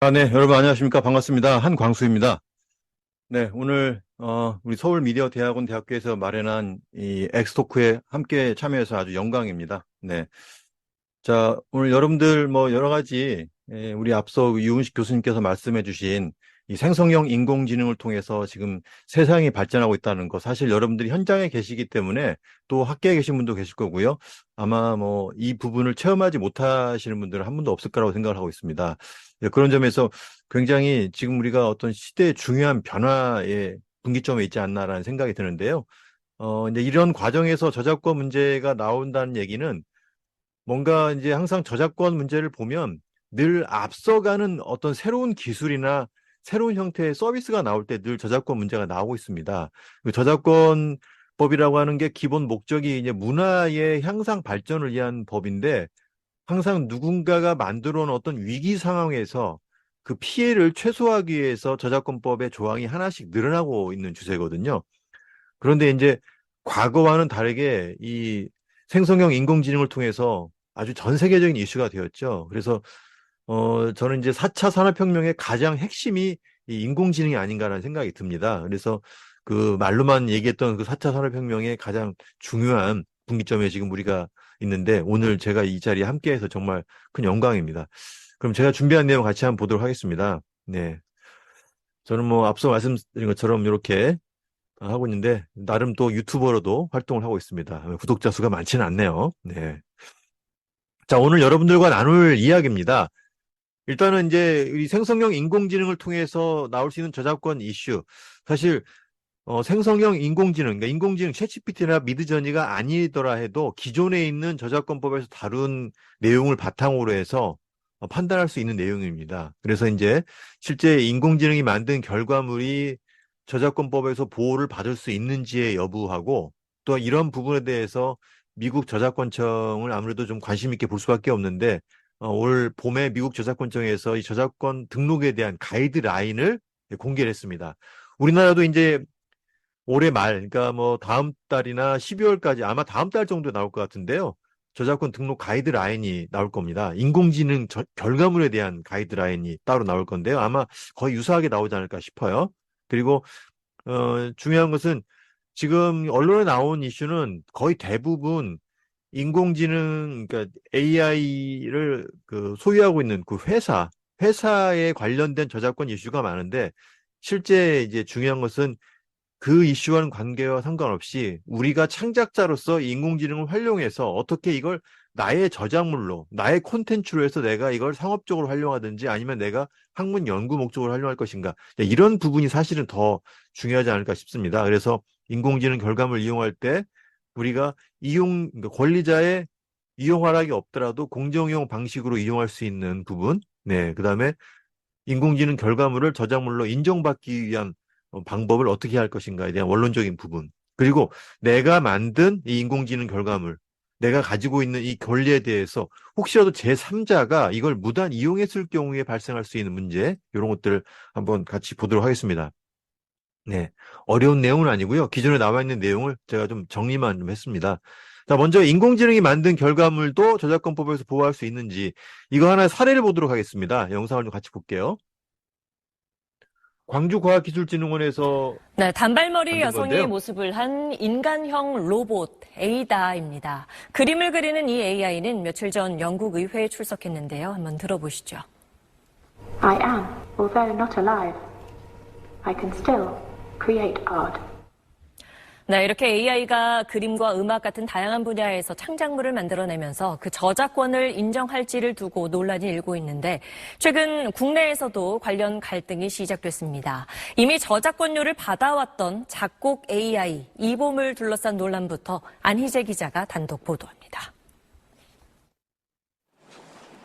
네, 여러분 안녕하십니까? 반갑습니다. 한광수입니다. 네, 오늘 우리 서울미디어대학원 대학교에서 마련한 이 엑스토크에 함께 참여해서 아주 영광입니다. 네. 자, 오늘 여러분들 뭐 여러 가지 우리 앞서 유은식 교수님께서 말씀해 주신 이 생성형 인공지능을 통해서 지금 세상이 발전하고 있다는 거 사실 여러분들이 현장에 계시기 때문에 또 학계에 계신 분도 계실 거고요. 아마 뭐 이 부분을 체험하지 못하시는 분들은 한 분도 없을 거라고 생각을 하고 있습니다. 네, 그런 점에서 굉장히 지금 우리가 어떤 시대의 중요한 변화의 분기점에 있지 않나라는 생각이 드는데요. 이제 이런 과정에서 저작권 문제가 나온다는 얘기는 뭔가 이제 항상 저작권 문제를 보면 늘 앞서가는 어떤 새로운 기술이나 새로운 형태의 서비스가 나올 때 늘 저작권 문제가 나오고 있습니다. 그 저작권법이라고 하는 게 기본 목적이 이제 문화의 향상 발전을 위한 법인데 항상 누군가가 만들어 놓은 어떤 위기 상황에서 그 피해를 최소화하기 위해서 저작권법의 조항이 하나씩 늘어나고 있는 추세거든요. 그런데 이제 과거와는 다르게 이 생성형 인공지능을 통해서 아주 전 세계적인 이슈가 되었죠. 그래서 저는 이제 4차 산업혁명의 가장 핵심이 이 인공지능이 아닌가라는 생각이 듭니다. 그래서 그 말로만 얘기했던 그 4차 산업혁명의 가장 중요한 분기점에 지금 우리가 있는데 오늘 제가 이 자리에 함께해서 정말 큰 영광입니다. 그럼 제가 준비한 내용 같이 한번 보도록 하겠습니다. 네. 저는 뭐 앞서 말씀드린 것처럼 이렇게 하고 있는데 나름 또 유튜버로도 활동을 하고 있습니다. 구독자 수가 많지는 않네요. 네. 자, 오늘 여러분들과 나눌 이야기입니다. 일단은 이제 이 생성형 인공지능을 통해서 나올 수 있는 저작권 이슈. 사실 생성형 인공지능, 그러니까 인공지능 챗GPT나 미드저니가 아니더라 해도 기존에 있는 저작권법에서 다룬 내용을 바탕으로 해서 판단할 수 있는 내용입니다. 그래서 이제 실제 인공지능이 만든 결과물이 저작권법에서 보호를 받을 수 있는지의 여부하고 또 이런 부분에 대해서 미국 저작권청을 아무래도 좀 관심 있게 볼 수밖에 없는데 올 봄에 미국 저작권청에서 이 저작권 등록에 대한 가이드라인을 공개를 했습니다. 우리나라도 이제 올해 말, 그러니까 뭐 다음 달이나 12월까지 아마 다음 달 정도 나올 것 같은데요. 저작권 등록 가이드라인이 나올 겁니다. 인공지능 결과물에 대한 가이드라인이 따로 나올 건데요. 아마 거의 유사하게 나오지 않을까 싶어요. 그리고 중요한 것은 지금 언론에 나온 이슈는 거의 대부분 인공지능, 그러니까 AI를 그 소유하고 있는 그 회사에 관련된 저작권 이슈가 많은데 실제 이제 중요한 것은 그 이슈와는 관계와 상관없이 우리가 창작자로서 인공지능을 활용해서 어떻게 이걸 나의 저작물로, 나의 콘텐츠로 해서 내가 이걸 상업적으로 활용하든지 아니면 내가 학문 연구 목적으로 활용할 것인가. 이런 부분이 사실은 더 중요하지 않을까 싶습니다. 그래서 인공지능 결과물 이용할 때 우리가 그러니까 권리자의 이용 허락이 없더라도 공정이용 방식으로 이용할 수 있는 부분. 네. 그다음에 인공지능 결과물을 저작물로 인정받기 위한 방법을 어떻게 할 것인가에 대한 원론적인 부분. 그리고 내가 만든 이 인공지능 결과물, 내가 가지고 있는 이 권리에 대해서 혹시라도 제3자가 이걸 무단 이용했을 경우에 발생할 수 있는 문제, 이런 것들을 한번 같이 보도록 하겠습니다. 네. 어려운 내용은 아니고요. 기존에 나와 있는 내용을 제가 좀 정리만 좀 했습니다. 자, 먼저 인공지능이 만든 결과물도 저작권법에서 보호할 수 있는지 이거 하나 사례를 보도록 하겠습니다. 영상을 좀 같이 볼게요. 광주과학기술진흥원에서 네, 단발머리 만든 여성이 건데요. 모습을 한 인간형 로봇 에이다입니다. 그림을 그리는 이 AI는 며칠 전 영국 의회에 출석했는데요. 한번 들어보시죠. I am, although not alive. I can still create art. 네, 이렇게 AI가 그림과 음악 같은 다양한 분야에서 창작물을 만들어내면서 그 저작권을 인정할지를 두고 논란이 일고 있는데 최근 국내에서도 관련 갈등이 시작됐습니다. 이미 저작권료를 받아왔던 작곡 AI 이봄을 둘러싼 논란부터 안희재 기자가 단독 보도합니다.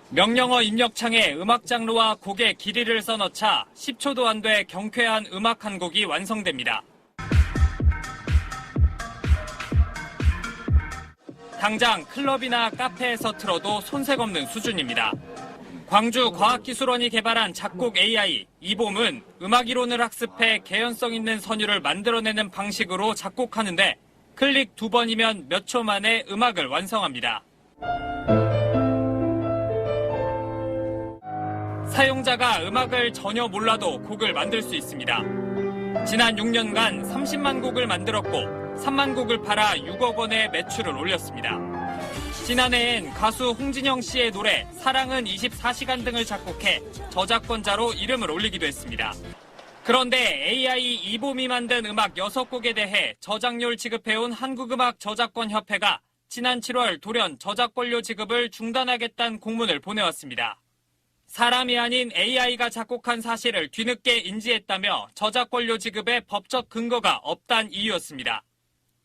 명령어 입력창에 음악 장르와 곡의 길이를 써넣자 10초도 안 돼 경쾌한 음악 한 곡이 완성됩니다. 당장 클럽이나 카페에서 틀어도 손색 없는 수준입니다. 광주과학기술원이 개발한 작곡 AI 이봄은 음악 이론을 학습해 개연성 있는 선율을 만들어내는 방식으로 작곡하는데 클릭 2번이면 몇 초 만에 음악을 완성합니다. 사용자가 음악을 전혀 몰라도 곡을 만들 수 있습니다. 지난 6년간 30만 곡을 만들었고 3만 곡을 팔아 6억 원의 매출을 올렸습니다. 지난해엔 가수 홍진영 씨의 노래 사랑은 24시간 등을 작곡해 저작권자로 이름을 올리기도 했습니다. 그런데 AI 이봄이 만든 음악 6곡에 대해 저작료를 지급해온 한국음악저작권협회가 지난 7월 돌연 저작권료 지급을 중단하겠다는 공문을 보내왔습니다. 사람이 아닌 AI가 작곡한 사실을 뒤늦게 인지했다며 저작권료 지급에 법적 근거가 없다는 이유였습니다.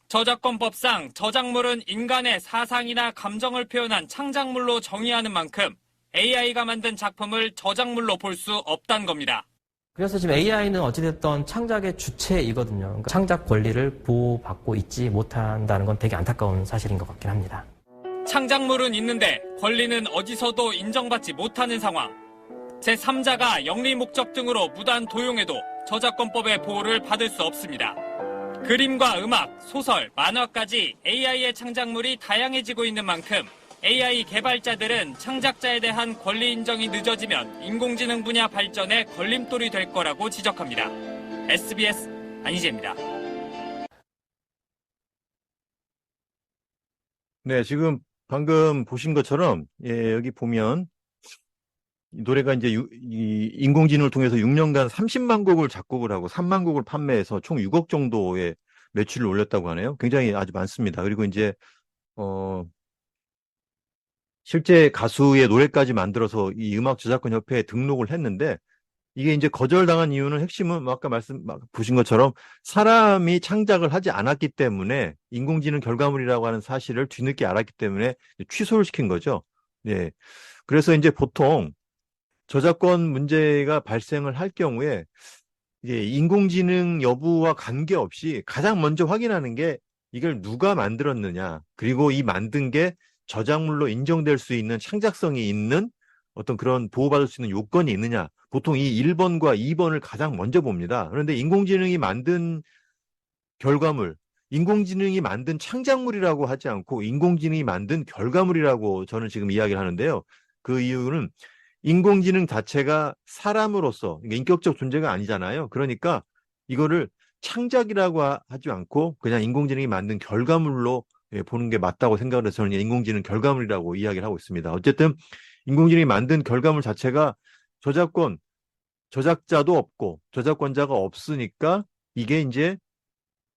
저작권법상 저작물은 인간의 사상이나 감정을 표현한 창작물로 정의하는 만큼 AI가 만든 작품을 저작물로 볼 수 없다는 겁니다. 그래서 지금 AI는 어찌됐든 창작의 주체이거든요. 그러니까 창작 권리를 보호받고 있지 못한다는 건 되게 안타까운 사실인 것 같긴 합니다. 창작물은 있는데 권리는 어디서도 인정받지 못하는 상황. 제3자가 영리 목적 등으로 무단 도용해도 저작권법의 보호를 받을 수 없습니다. 그림과 음악, 소설, 만화까지 AI의 창작물이 다양해지고 있는 만큼 AI 개발자들은 창작자에 대한 권리 인정이 늦어지면 인공지능 분야 발전에 걸림돌이 될 거라고 지적합니다. SBS 안희재입니다. 네, 지금 방금 보신 것처럼, 예, 여기 보면, 이 노래가 이제 이 인공지능을 통해서 6년간 30만 곡을 작곡을 하고 3만 곡을 판매해서 총 6억 정도의 매출을 올렸다고 하네요. 굉장히 아주 많습니다. 그리고 이제, 실제 가수의 노래까지 만들어서 이 음악저작권협회에 등록을 했는데, 이게 이제 거절당한 이유는 핵심은 아까 보신 것처럼 사람이 창작을 하지 않았기 때문에 인공지능 결과물이라고 하는 사실을 뒤늦게 알았기 때문에 취소를 시킨 거죠. 예. 그래서 이제 보통 저작권 문제가 발생을 할 경우에 이게 인공지능 여부와 관계없이 가장 먼저 확인하는 게 이걸 누가 만들었느냐, 그리고 이 만든 게 저작물로 인정될 수 있는 창작성이 있는 어떤 그런 보호받을 수 있는 요건이 있느냐. 보통 이 1번과 2번을 가장 먼저 봅니다. 그런데 인공지능이 만든 결과물, 인공지능이 만든 창작물이라고 하지 않고 인공지능이 만든 결과물이라고 저는 지금 이야기를 하는데요. 그 이유는 인공지능 자체가 사람으로서 인격적 존재가 아니잖아요. 그러니까 이거를 창작이라고 하지 않고 그냥 인공지능이 만든 결과물로 보는 게 맞다고 생각을 해서 저는 인공지능 결과물이라고 이야기를 하고 있습니다. 어쨌든 인공지능이 만든 결과물 자체가 저작자도 없고 저작권자가 없으니까 이게 이제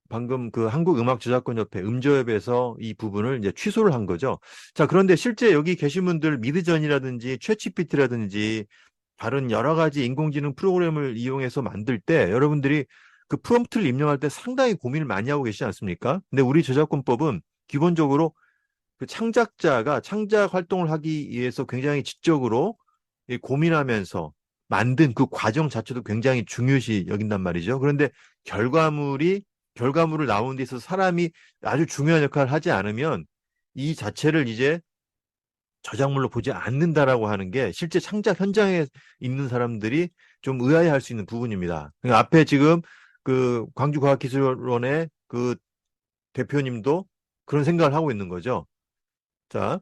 방금 그 한국음악저작권협회 음저협에서 이 부분을 이제 취소를 한 거죠. 자, 그런데 실제 여기 계신 분들 미드전이라든지 챗GPT라든지 다른 여러 가지 인공지능 프로그램을 이용해서 만들 때 여러분들이 그 프롬프트를 입력할 때 상당히 고민을 많이 하고 계시지 않습니까? 근데 우리 저작권법은 기본적으로 그 창작자가 창작 활동을 하기 위해서 굉장히 지적으로 고민하면서 만든 그 과정 자체도 굉장히 중요시 여긴단 말이죠. 그런데 결과물을 나오는 데 있어서 사람이 아주 중요한 역할을 하지 않으면 이 자체를 이제 저작물로 보지 않는다라고 하는 게 실제 창작 현장에 있는 사람들이 좀 의아해할 수 있는 부분입니다. 그러니까 앞에 지금 그 광주과학기술원의 그 대표님도 그런 생각을 하고 있는 거죠. 자,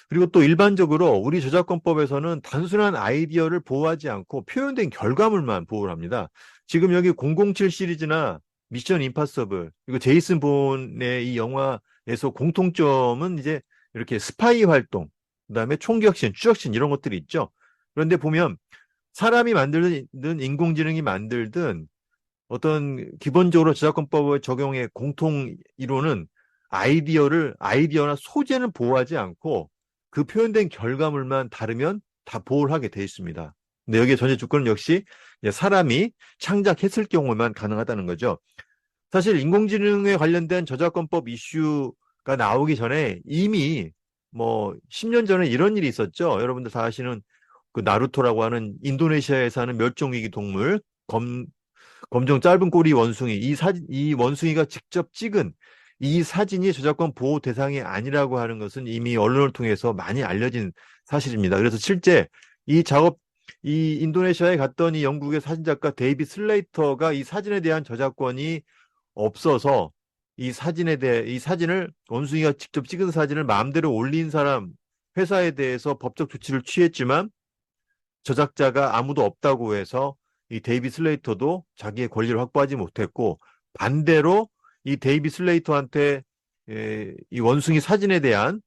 그리고 또 일반적으로 우리 저작권법에서는 단순한 아이디어를 보호하지 않고 표현된 결과물만 보호를 합니다. 지금 여기 007 시리즈나 미션 임파서블, 그리고 제이슨 본의 이 영화에서 공통점은 이제 이렇게 스파이 활동, 그다음에 총격신, 추적신 이런 것들이 있죠. 그런데 보면 사람이 만들든 인공지능이 만들든 어떤 기본적으로 저작권법의 적용의 공통 이론은 아이디어나 소재는 보호하지 않고 그 표현된 결과물만 다르면 다 보호를 하게 돼 있습니다. 근데 여기에 전제 조건은 역시 사람이 창작했을 경우만 가능하다는 거죠. 사실 인공지능에 관련된 저작권법 이슈가 나오기 전에 이미 뭐 10년 전에 이런 일이 있었죠. 여러분들 다 아시는 그 나루토라고 하는 인도네시아에 사는 멸종위기 동물 검정 짧은 꼬리 원숭이, 이 원숭이가 직접 찍은 이 사진이 저작권 보호 대상이 아니라고 하는 것은 이미 언론을 통해서 많이 알려진 사실입니다. 그래서 실제 이 인도네시아에 갔던 이 영국의 사진작가 데이빗 슬레이터가 이 사진에 대한 저작권이 없어서 이 사진을 원숭이가 직접 찍은 사진을 마음대로 올린 사람 회사에 대해서 법적 조치를 취했지만 저작자가 아무도 없다고 해서 이 데이비 슬레이터도 자기의 권리를 확보하지 못했고, 반대로 이 데이비 슬레이터한테 이 원숭이 사진에 대한,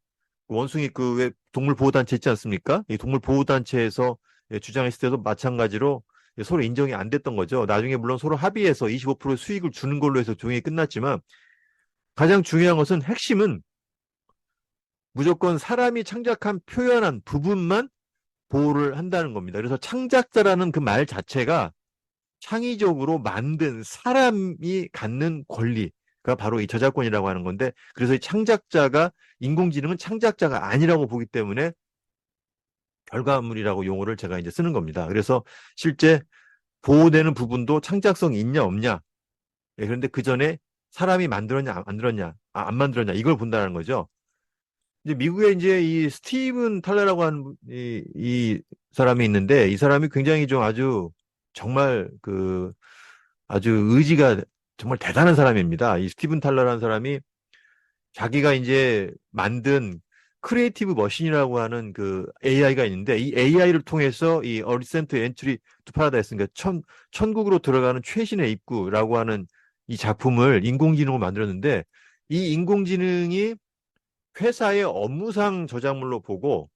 원숭이 그 왜 동물 보호단체 있지 않습니까? 이 동물 보호단체에서 주장했을 때도 마찬가지로 서로 인정이 안 됐던 거죠. 나중에 물론 서로 합의해서 25% 수익을 주는 걸로 해서 조용히 끝났지만, 가장 중요한 것은, 핵심은 무조건 사람이 창작한 표현한 부분만 보호를 한다는 겁니다. 그래서 창작자라는 그 말 자체가 창의적으로 만든 사람이 갖는 권리가 바로 이 저작권이라고 하는 건데, 그래서 이 창작자가, 인공지능은 창작자가 아니라고 보기 때문에 결과물이라고 용어를 제가 이제 쓰는 겁니다. 그래서 실제 보호되는 부분도 창작성이 있냐 없냐, 그런데 그 전에 사람이 만들었냐 안 만들었냐, 안 만들었냐, 이걸 본다는 거죠. 이제 미국에 이제 이 스티븐 탈러라고 하는 이 사람이 있는데, 이 사람이 굉장히 좀 아주 정말 그 아주 의지가 정말 대단한 사람입니다. 이 스티븐 탈러라는 사람이 자기가 이제 만든 크리에이티브 머신이라고 하는 그 AI가 있는데, 이 AI를 통해서 이 어리센트 엔트리 투 파라다이스, 그러니까 천국으로 들어가는 최신의 입구라고 하는 이 작품을 인공지능으로 만들었는데, 이 인공지능이 회사의 업무상 저작물로 보고,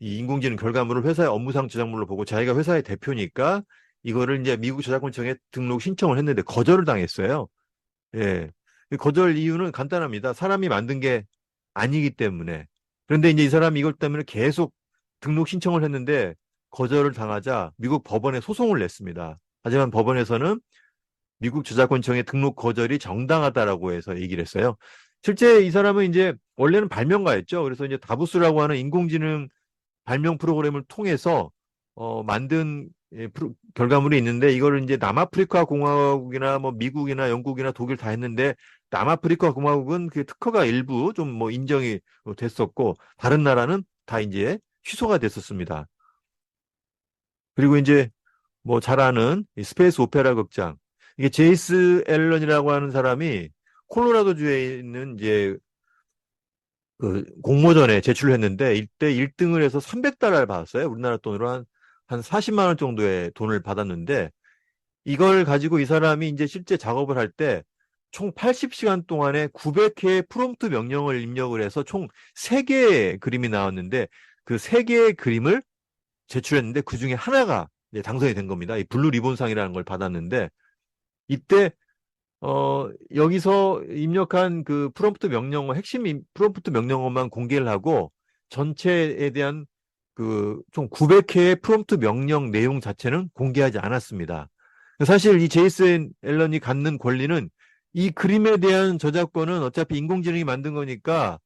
이 인공지능 결과물을 회사의 업무상 저작물로 보고, 자기가 회사의 대표니까 이거를 이제 미국 저작권청에 등록 신청을 했는데 거절을 당했어요. 예. 거절 이유는 간단합니다. 사람이 만든 게 아니기 때문에. 그런데 이제 이 사람이 이것 때문에 계속 등록 신청을 했는데 거절을 당하자 미국 법원에 소송을 냈습니다. 하지만 법원에서는 미국 저작권청의 등록 거절이 정당하다라고 해서 얘기를 했어요. 실제 이 사람은 이제 원래는 발명가였죠. 그래서 이제 다부스라고 하는 인공지능 발명 프로그램을 통해서 만든 결과물이 있는데, 이거를 이제 남아프리카 공화국이나 뭐 미국이나 영국이나 독일 다 했는데, 남아프리카 공화국은 그 특허가 일부 좀 뭐 인정이 됐었고, 다른 나라는 다 이제 취소가 됐었습니다. 그리고 이제 뭐 잘 아는 이 스페이스 오페라 극장, 이게 제이스 앨런이라고 하는 사람이 콜로라도주에 있는 이제 그 공모전에 제출을 했는데, 이때 1등을 해서 300달러를 받았어요. 우리나라 돈으로 한 40만 원 정도의 돈을 받았는데, 이걸 가지고 이 사람이 이제 실제 작업을 할 때 총 80시간 동안에 900개의 프롬프트 명령을 입력을 해서 총 3개의 그림이 나왔는데, 그 3개의 그림을 제출했는데 그 중에 하나가 이제 당선이 된 겁니다. 이 블루 리본상이라는 걸 받았는데, 이때 여기서 입력한 그 프롬프트 명령어, 핵심 프롬프트 명령어만 공개를 하고, 전체에 대한 그 총 900회의 프롬프트 명령 내용 자체는 공개하지 않았습니다. 사실 이 제이슨 앨런이 갖는 권리는, 이 그림에 대한 저작권은 어차피 인공지능이 만든 거니까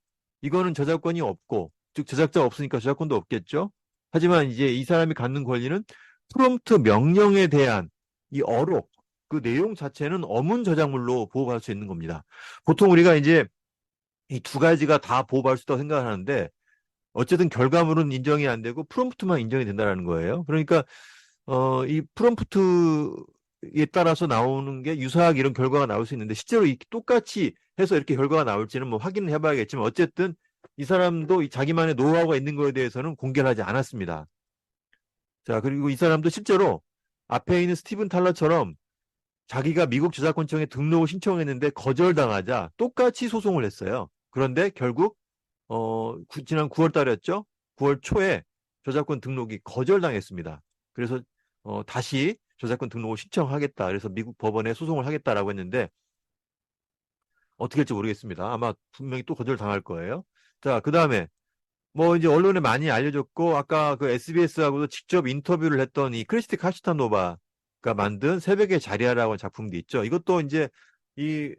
이거는 저작권이 없고, 즉 저작자가 없으니까 저작권도 없겠죠. 하지만 이제 이 사람이 갖는 권리는 프롬프트 명령에 대한 이 어록, 그 내용 자체는 어문 저작물로 보호받을 수 있는 겁니다. 보통 우리가 이제 이 두 가지가 다 보호받을 수 있다고 생각을 하는데, 어쨌든 결과물은 인정이 안 되고 프롬프트만 인정이 된다는 거예요. 그러니까 이 프롬프트에 따라서 나오는 게 유사하게 이런 결과가 나올 수 있는데, 실제로 똑같이 해서 이렇게 결과가 나올지는 뭐 확인을 해봐야겠지만, 어쨌든 이 사람도 자기만의 노하우가 있는 거에 대해서는 공개를 하지 않았습니다. 자, 그리고 이 사람도 실제로 앞에 있는 스티븐 탈러처럼 자기가 미국 저작권청에 등록을 신청했는데 거절당하자 똑같이 소송을 했어요. 그런데 결국 지난 9월 달이었죠. 9월 초에 저작권 등록이 거절당했습니다. 그래서 다시 저작권 등록을 신청하겠다. 그래서 미국 법원에 소송을 하겠다라고 했는데, 어떻게 할지 모르겠습니다. 아마 분명히 또 거절당할 거예요. 자, 그 다음에 뭐 이제 언론에 많이 알려졌고, 아까 그 SBS하고도 직접 인터뷰를 했던 이 크리스티 카시타노바가 만든 새벽의 자리아라고 하는 작품도 있죠. 이것도 이제 이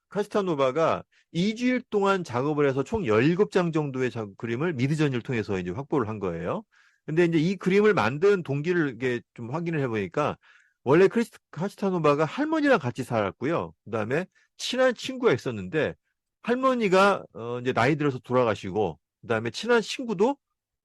카시타노바가 2주일 동안 작업을 해서 총 17장 정도의 그림을 미드저니를 통해서 이제 확보를 한 거예요. 근데 이제 이 그림을 만든 동기를 이게 좀 확인을 해보니까, 원래 카시타노바가 할머니랑 같이 살았고요. 그 다음에 친한 친구가 있었는데, 할머니가 이제 나이 들어서 돌아가시고, 그 다음에 친한 친구도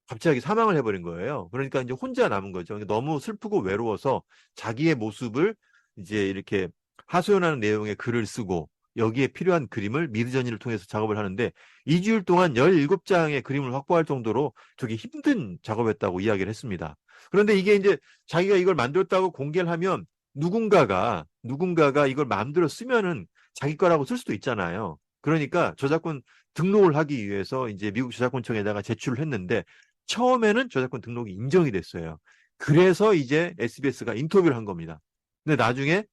갑자기 사망을 해버린 거예요. 그러니까 이제 혼자 남은 거죠. 너무 슬프고 외로워서 자기의 모습을 이제 이렇게 하소연하는 내용의 글을 쓰고, 여기에 필요한 그림을 미드저니를 통해서 작업을 하는데 2주일 동안 17장의 그림을 확보할 정도로 되게 힘든 작업했다고 이야기를 했습니다. 그런데 이게 이제 자기가 이걸 만들었다고 공개를 하면 누군가가 이걸 마음대로 쓰면은 자기 거라고 쓸 수도 있잖아요. 그러니까 저작권 등록을 하기 위해서 이제 미국 저작권청에다가 제출을 했는데 처음에는 저작권 등록이 인정이 됐어요. 그래서 이제 SBS가 인터뷰를 한 겁니다. 근데 나중에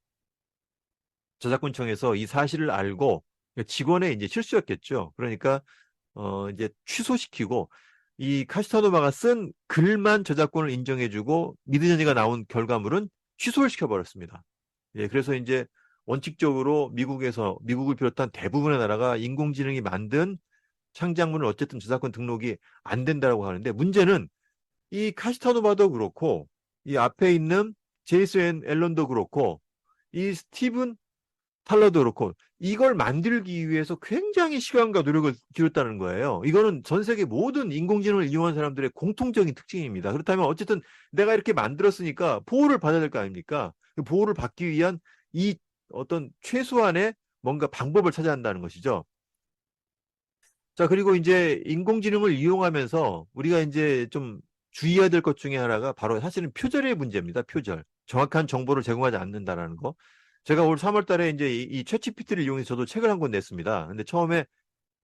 저작권청에서 이 사실을 알고 직원의 이제 실수였겠죠. 그러니까 이제 취소시키고 이 카시타노바가 쓴 글만 저작권을 인정해주고 미드저니가 나온 결과물은 취소를 시켜버렸습니다. 예, 그래서 이제 원칙적으로 미국을 비롯한 대부분의 나라가 인공지능이 만든 창작물은 어쨌든 저작권 등록이 안 된다고 하는데 문제는 이 카시타노바도 그렇고 이 앞에 있는 제이슨 앨런도 그렇고 이 스티븐 탈러도 그렇고 이걸 만들기 위해서 굉장히 시간과 노력을 기울였다는 거예요. 이거는 전 세계 모든 인공지능을 이용한 사람들의 공통적인 특징입니다. 그렇다면 어쨌든 내가 이렇게 만들었으니까 보호를 받아야 될 거 아닙니까? 그 보호를 받기 위한 이 어떤 최소한의 뭔가 방법을 찾아야 한다는 것이죠. 자, 그리고 이제 인공지능을 이용하면서 우리가 이제 좀 주의해야 될 것 중에 하나가 바로 사실은 표절의 문제입니다. 표절. 정확한 정보를 제공하지 않는다라는 거. 제가 올 3월 달에 이제 이 챗GPT를 이용해서 저도 책을 한 권 냈습니다. 근데 처음에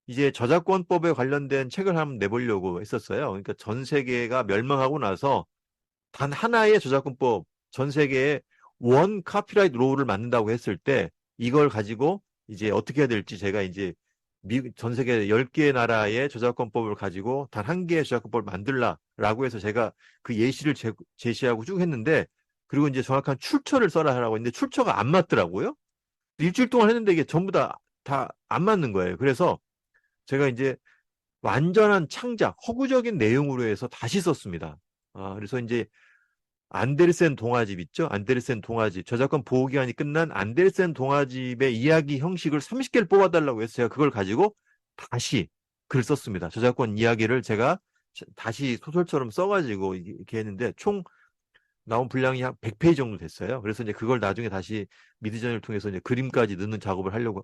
이제 저작권법에 관련된 책을 한번 내보려고 했었어요. 그러니까 전 세계가 멸망하고 나서 단 하나의 저작권법, 전 세계에 원 카피라이트 로우를 만든다고 했을 때 이걸 가지고 이제 어떻게 해야 될지 제가 이제 전 세계 10개의 나라의 저작권법을 가지고 단 한 개의 저작권법을 만들라라고 해서 제가 그 예시를 제시하고 쭉 했는데 그리고 이제 정확한 출처를 써라 하라고 했는데 출처가 안 맞더라고요. 일주일 동안 했는데 이게 전부 다 안 맞는 거예요. 그래서 제가 이제 완전한 창작, 허구적인 내용으로 해서 다시 썼습니다. 그래서 이제 안데르센 동화집 있죠? 안데르센 동화집. 저작권 보호 기한이 끝난 안데르센 동화집의 이야기 형식을 30개를 뽑아달라고 해서 제가 그걸 가지고 다시 글을 썼습니다. 저작권 이야기를 제가 다시 소설처럼 써가지고 이렇게 했는데 총 나온 분량이 한 100페이지 정도 됐어요. 그래서 이제 그걸 나중에 다시 미드저니를 통해서 이제 그림까지 넣는 작업을 하려고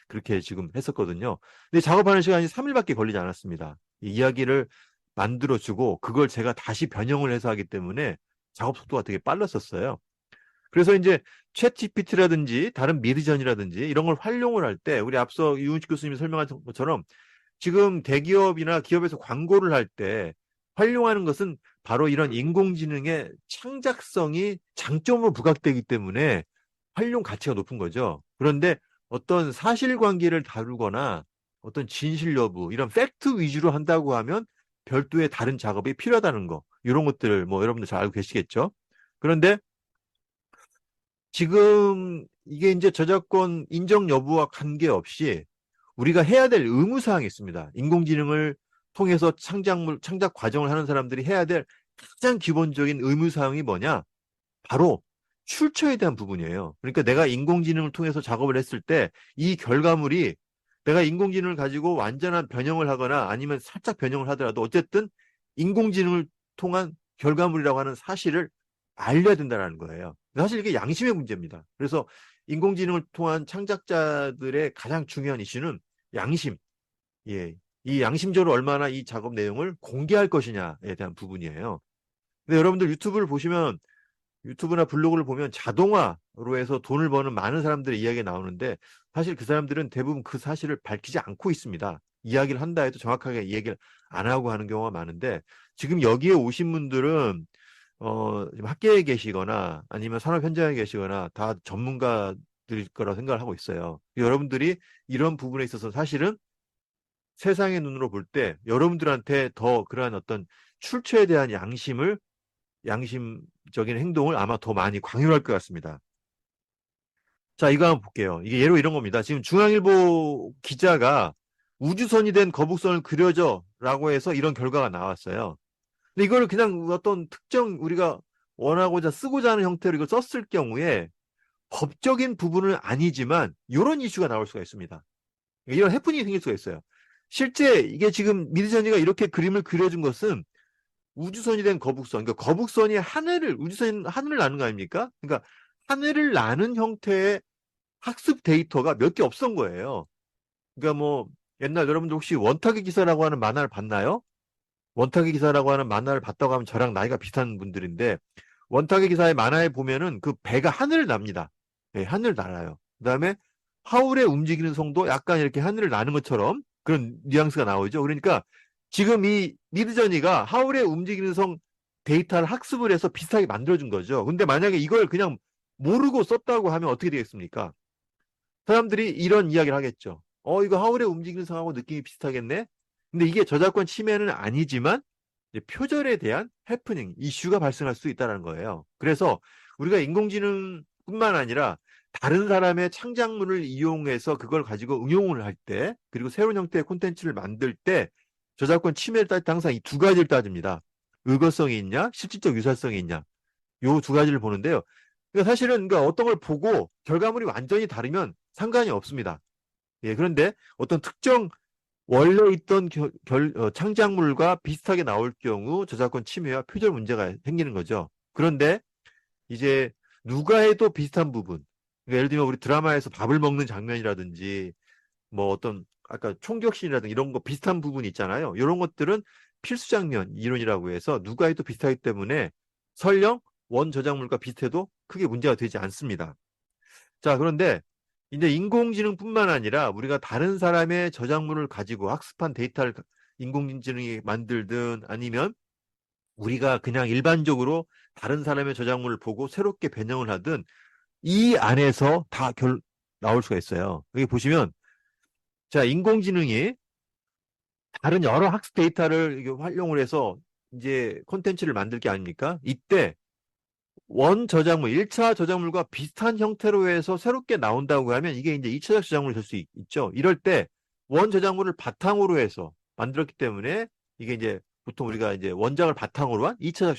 그렇게 지금 했었거든요. 근데 작업하는 시간이 3일밖에 걸리지 않았습니다. 이 이야기를 만들어주고 그걸 제가 다시 변형을 해서 하기 때문에 작업 속도가 되게 빨랐었어요. 그래서 이제 챗GPT라든지 다른 미드저니라든지 이런 걸 활용을 할 때 우리 앞서 유은식 교수님이 설명하신 것처럼 지금 대기업이나 기업에서 광고를 할 때 활용하는 것은 바로 이런 인공지능의 창작성이 장점으로 부각되기 때문에 활용 가치가 높은 거죠. 그런데 어떤 사실관계를 다루거나 어떤 진실 여부 이런 팩트 위주로 한다고 하면 별도의 다른 작업이 필요하다는 거. 이런 것들 뭐 여러분들 잘 알고 계시겠죠. 그런데 지금 이게 이제 저작권 인정 여부와 관계없이 우리가 해야 될 의무사항이 있습니다. 인공지능을 통해서 창작 과정을 하는 사람들이 해야 될 가장 기본적인 의무사항이 뭐냐? 바로 출처에 대한 부분이에요. 그러니까 내가 인공지능을 통해서 작업을 했을 때 이 결과물이 내가 인공지능을 가지고 완전한 변형을 하거나 아니면 살짝 변형을 하더라도 어쨌든 인공지능을 통한 결과물이라고 하는 사실을 알려야 된다는 거예요. 사실 이게 양심의 문제입니다. 그래서 인공지능을 통한 창작자들의 가장 중요한 이슈는 양심. 예, 이 양심적으로 얼마나 이 작업 내용을 공개할 것이냐에 대한 부분이에요. 근데 여러분들 유튜브나 블로그를 보면 자동화로 해서 돈을 버는 많은 사람들의 이야기가 나오는데 사실 그 사람들은 대부분 그 사실을 밝히지 않고 있습니다. 이야기를 한다 해도 정확하게 얘기를 안 하고 하는 경우가 많은데 지금 여기에 오신 분들은 지금 학계에 계시거나 아니면 산업 현장에 계시거나 다 전문가들일 거라고 생각을 하고 있어요. 여러분들이 이런 부분에 있어서 사실은 세상의 눈으로 볼 때 여러분들한테 더 그러한 어떤 출처에 대한 양심적인 행동을 아마 더 많이 강요할 것 같습니다. 자, 이거 한번 볼게요. 이게 예로 이런 겁니다. 지금 중앙일보 기자가 우주선이 된 거북선을 그려줘 라고 해서 이런 결과가 나왔어요. 근데 이거를 그냥 어떤 특정 우리가 원하고자 쓰고자 하는 형태로 이걸 썼을 경우에 법적인 부분은 아니지만 이런 이슈가 나올 수가 있습니다. 이런 해프닝이 생길 수가 있어요. 실제 이게 지금 미드저니가 이렇게 그림을 그려준 것은 우주선이 된 거북선, 그러니까 거북선이 우주선이 하늘을 나는 거 아닙니까? 그러니까 하늘을 나는 형태의 학습 데이터가 몇 개 없었던 거예요. 그러니까 뭐 옛날 여러분들 혹시 원탁의 기사라고 하는 만화를 봤나요? 원탁의 기사라고 하는 만화를 봤다고 하면 저랑 나이가 비슷한 분들인데 원탁의 기사의 만화에 보면은 그 배가 하늘을 납니다. 예, 하늘을 날아요. 그다음에 하울의 움직이는 성도 약간 이렇게 하늘을 나는 것처럼 그런 뉘앙스가 나오죠. 그러니까 지금 이 미드저니가 하울의 움직이는 성 데이터를 학습을 해서 비슷하게 만들어준 거죠. 근데 만약에 이걸 그냥 모르고 썼다고 하면 어떻게 되겠습니까? 사람들이 이런 이야기를 하겠죠. 이거 하울의 움직이는 성하고 느낌이 비슷하겠네? 근데 이게 저작권 침해는 아니지만 이제 표절에 대한 해프닝, 이슈가 발생할 수 있다는 거예요. 그래서 우리가 인공지능뿐만 아니라 다른 사람의 창작물을 이용해서 그걸 가지고 응용을 할 때, 그리고 새로운 형태의 콘텐츠를 만들 때 저작권 침해를 따질 때 항상 이 두 가지를 따집니다. 의거성이 있냐, 실질적 유사성이 있냐. 요 두 가지를 보는데요. 그러니까 사실은 그러니까 어떤 걸 보고 결과물이 완전히 다르면 상관이 없습니다. 예, 그런데 어떤 특정 원래 있던 창작물과 비슷하게 나올 경우 저작권 침해와 표절 문제가 생기는 거죠. 그런데 이제 누가 해도 비슷한 부분, 그러니까 예를 들면 우리 드라마에서 밥을 먹는 장면이라든지 뭐 어떤 아까 총격신이라든지 이런 거 비슷한 부분이 있잖아요. 이런 것들은 필수 장면 이론이라고 해서 누가 해도 비슷하기 때문에 설령 원 저작물과 비슷해도 크게 문제가 되지 않습니다. 자, 그런데 이제 인공지능뿐만 아니라 우리가 다른 사람의 저작물을 가지고 학습한 데이터를 인공지능이 만들든 아니면 우리가 그냥 일반적으로 다른 사람의 저작물을 보고 새롭게 변형을 하든 이 안에서 다 나올 수가 있어요. 여기 보시면 자, 인공지능이 다른 여러 학습 데이터를 활용을 해서 이제 콘텐츠를 만들 게 아닙니까? 이때 원 저작물, 1차 저작물과 비슷한 형태로 해서 새롭게 나온다고 하면 이게 이제 2차 저작물이 될 수 있죠. 이럴 때 원 저작물을 바탕으로 해서 만들었기 때문에 이게 이제 보통 우리가 이제 원작을 바탕으로 한 2차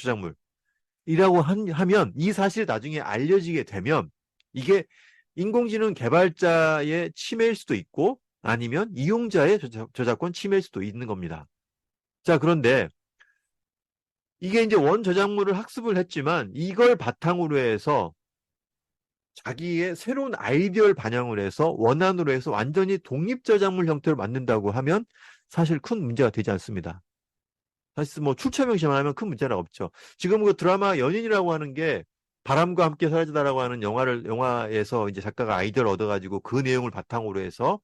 저작물이라고 하면 이 사실이 나중에 알려지게 되면 이게 인공지능 개발자의 침해일 수도 있고 아니면 이용자의 저작권 침해일 수도 있는 겁니다. 자, 그런데 이게 이제 원 저작물을 학습을 했지만 이걸 바탕으로 해서 자기의 새로운 아이디어를 반영을 해서 원안으로 해서 완전히 독립 저작물 형태로 만든다고 하면 사실 큰 문제가 되지 않습니다. 사실 뭐 출처 명시만 하면 큰 문제는 없죠. 지금 그 드라마 연인이라고 하는 게 바람과 함께 사라지다라고 하는 영화에서 이제 작가가 아이디어를 얻어가지고 그 내용을 바탕으로 해서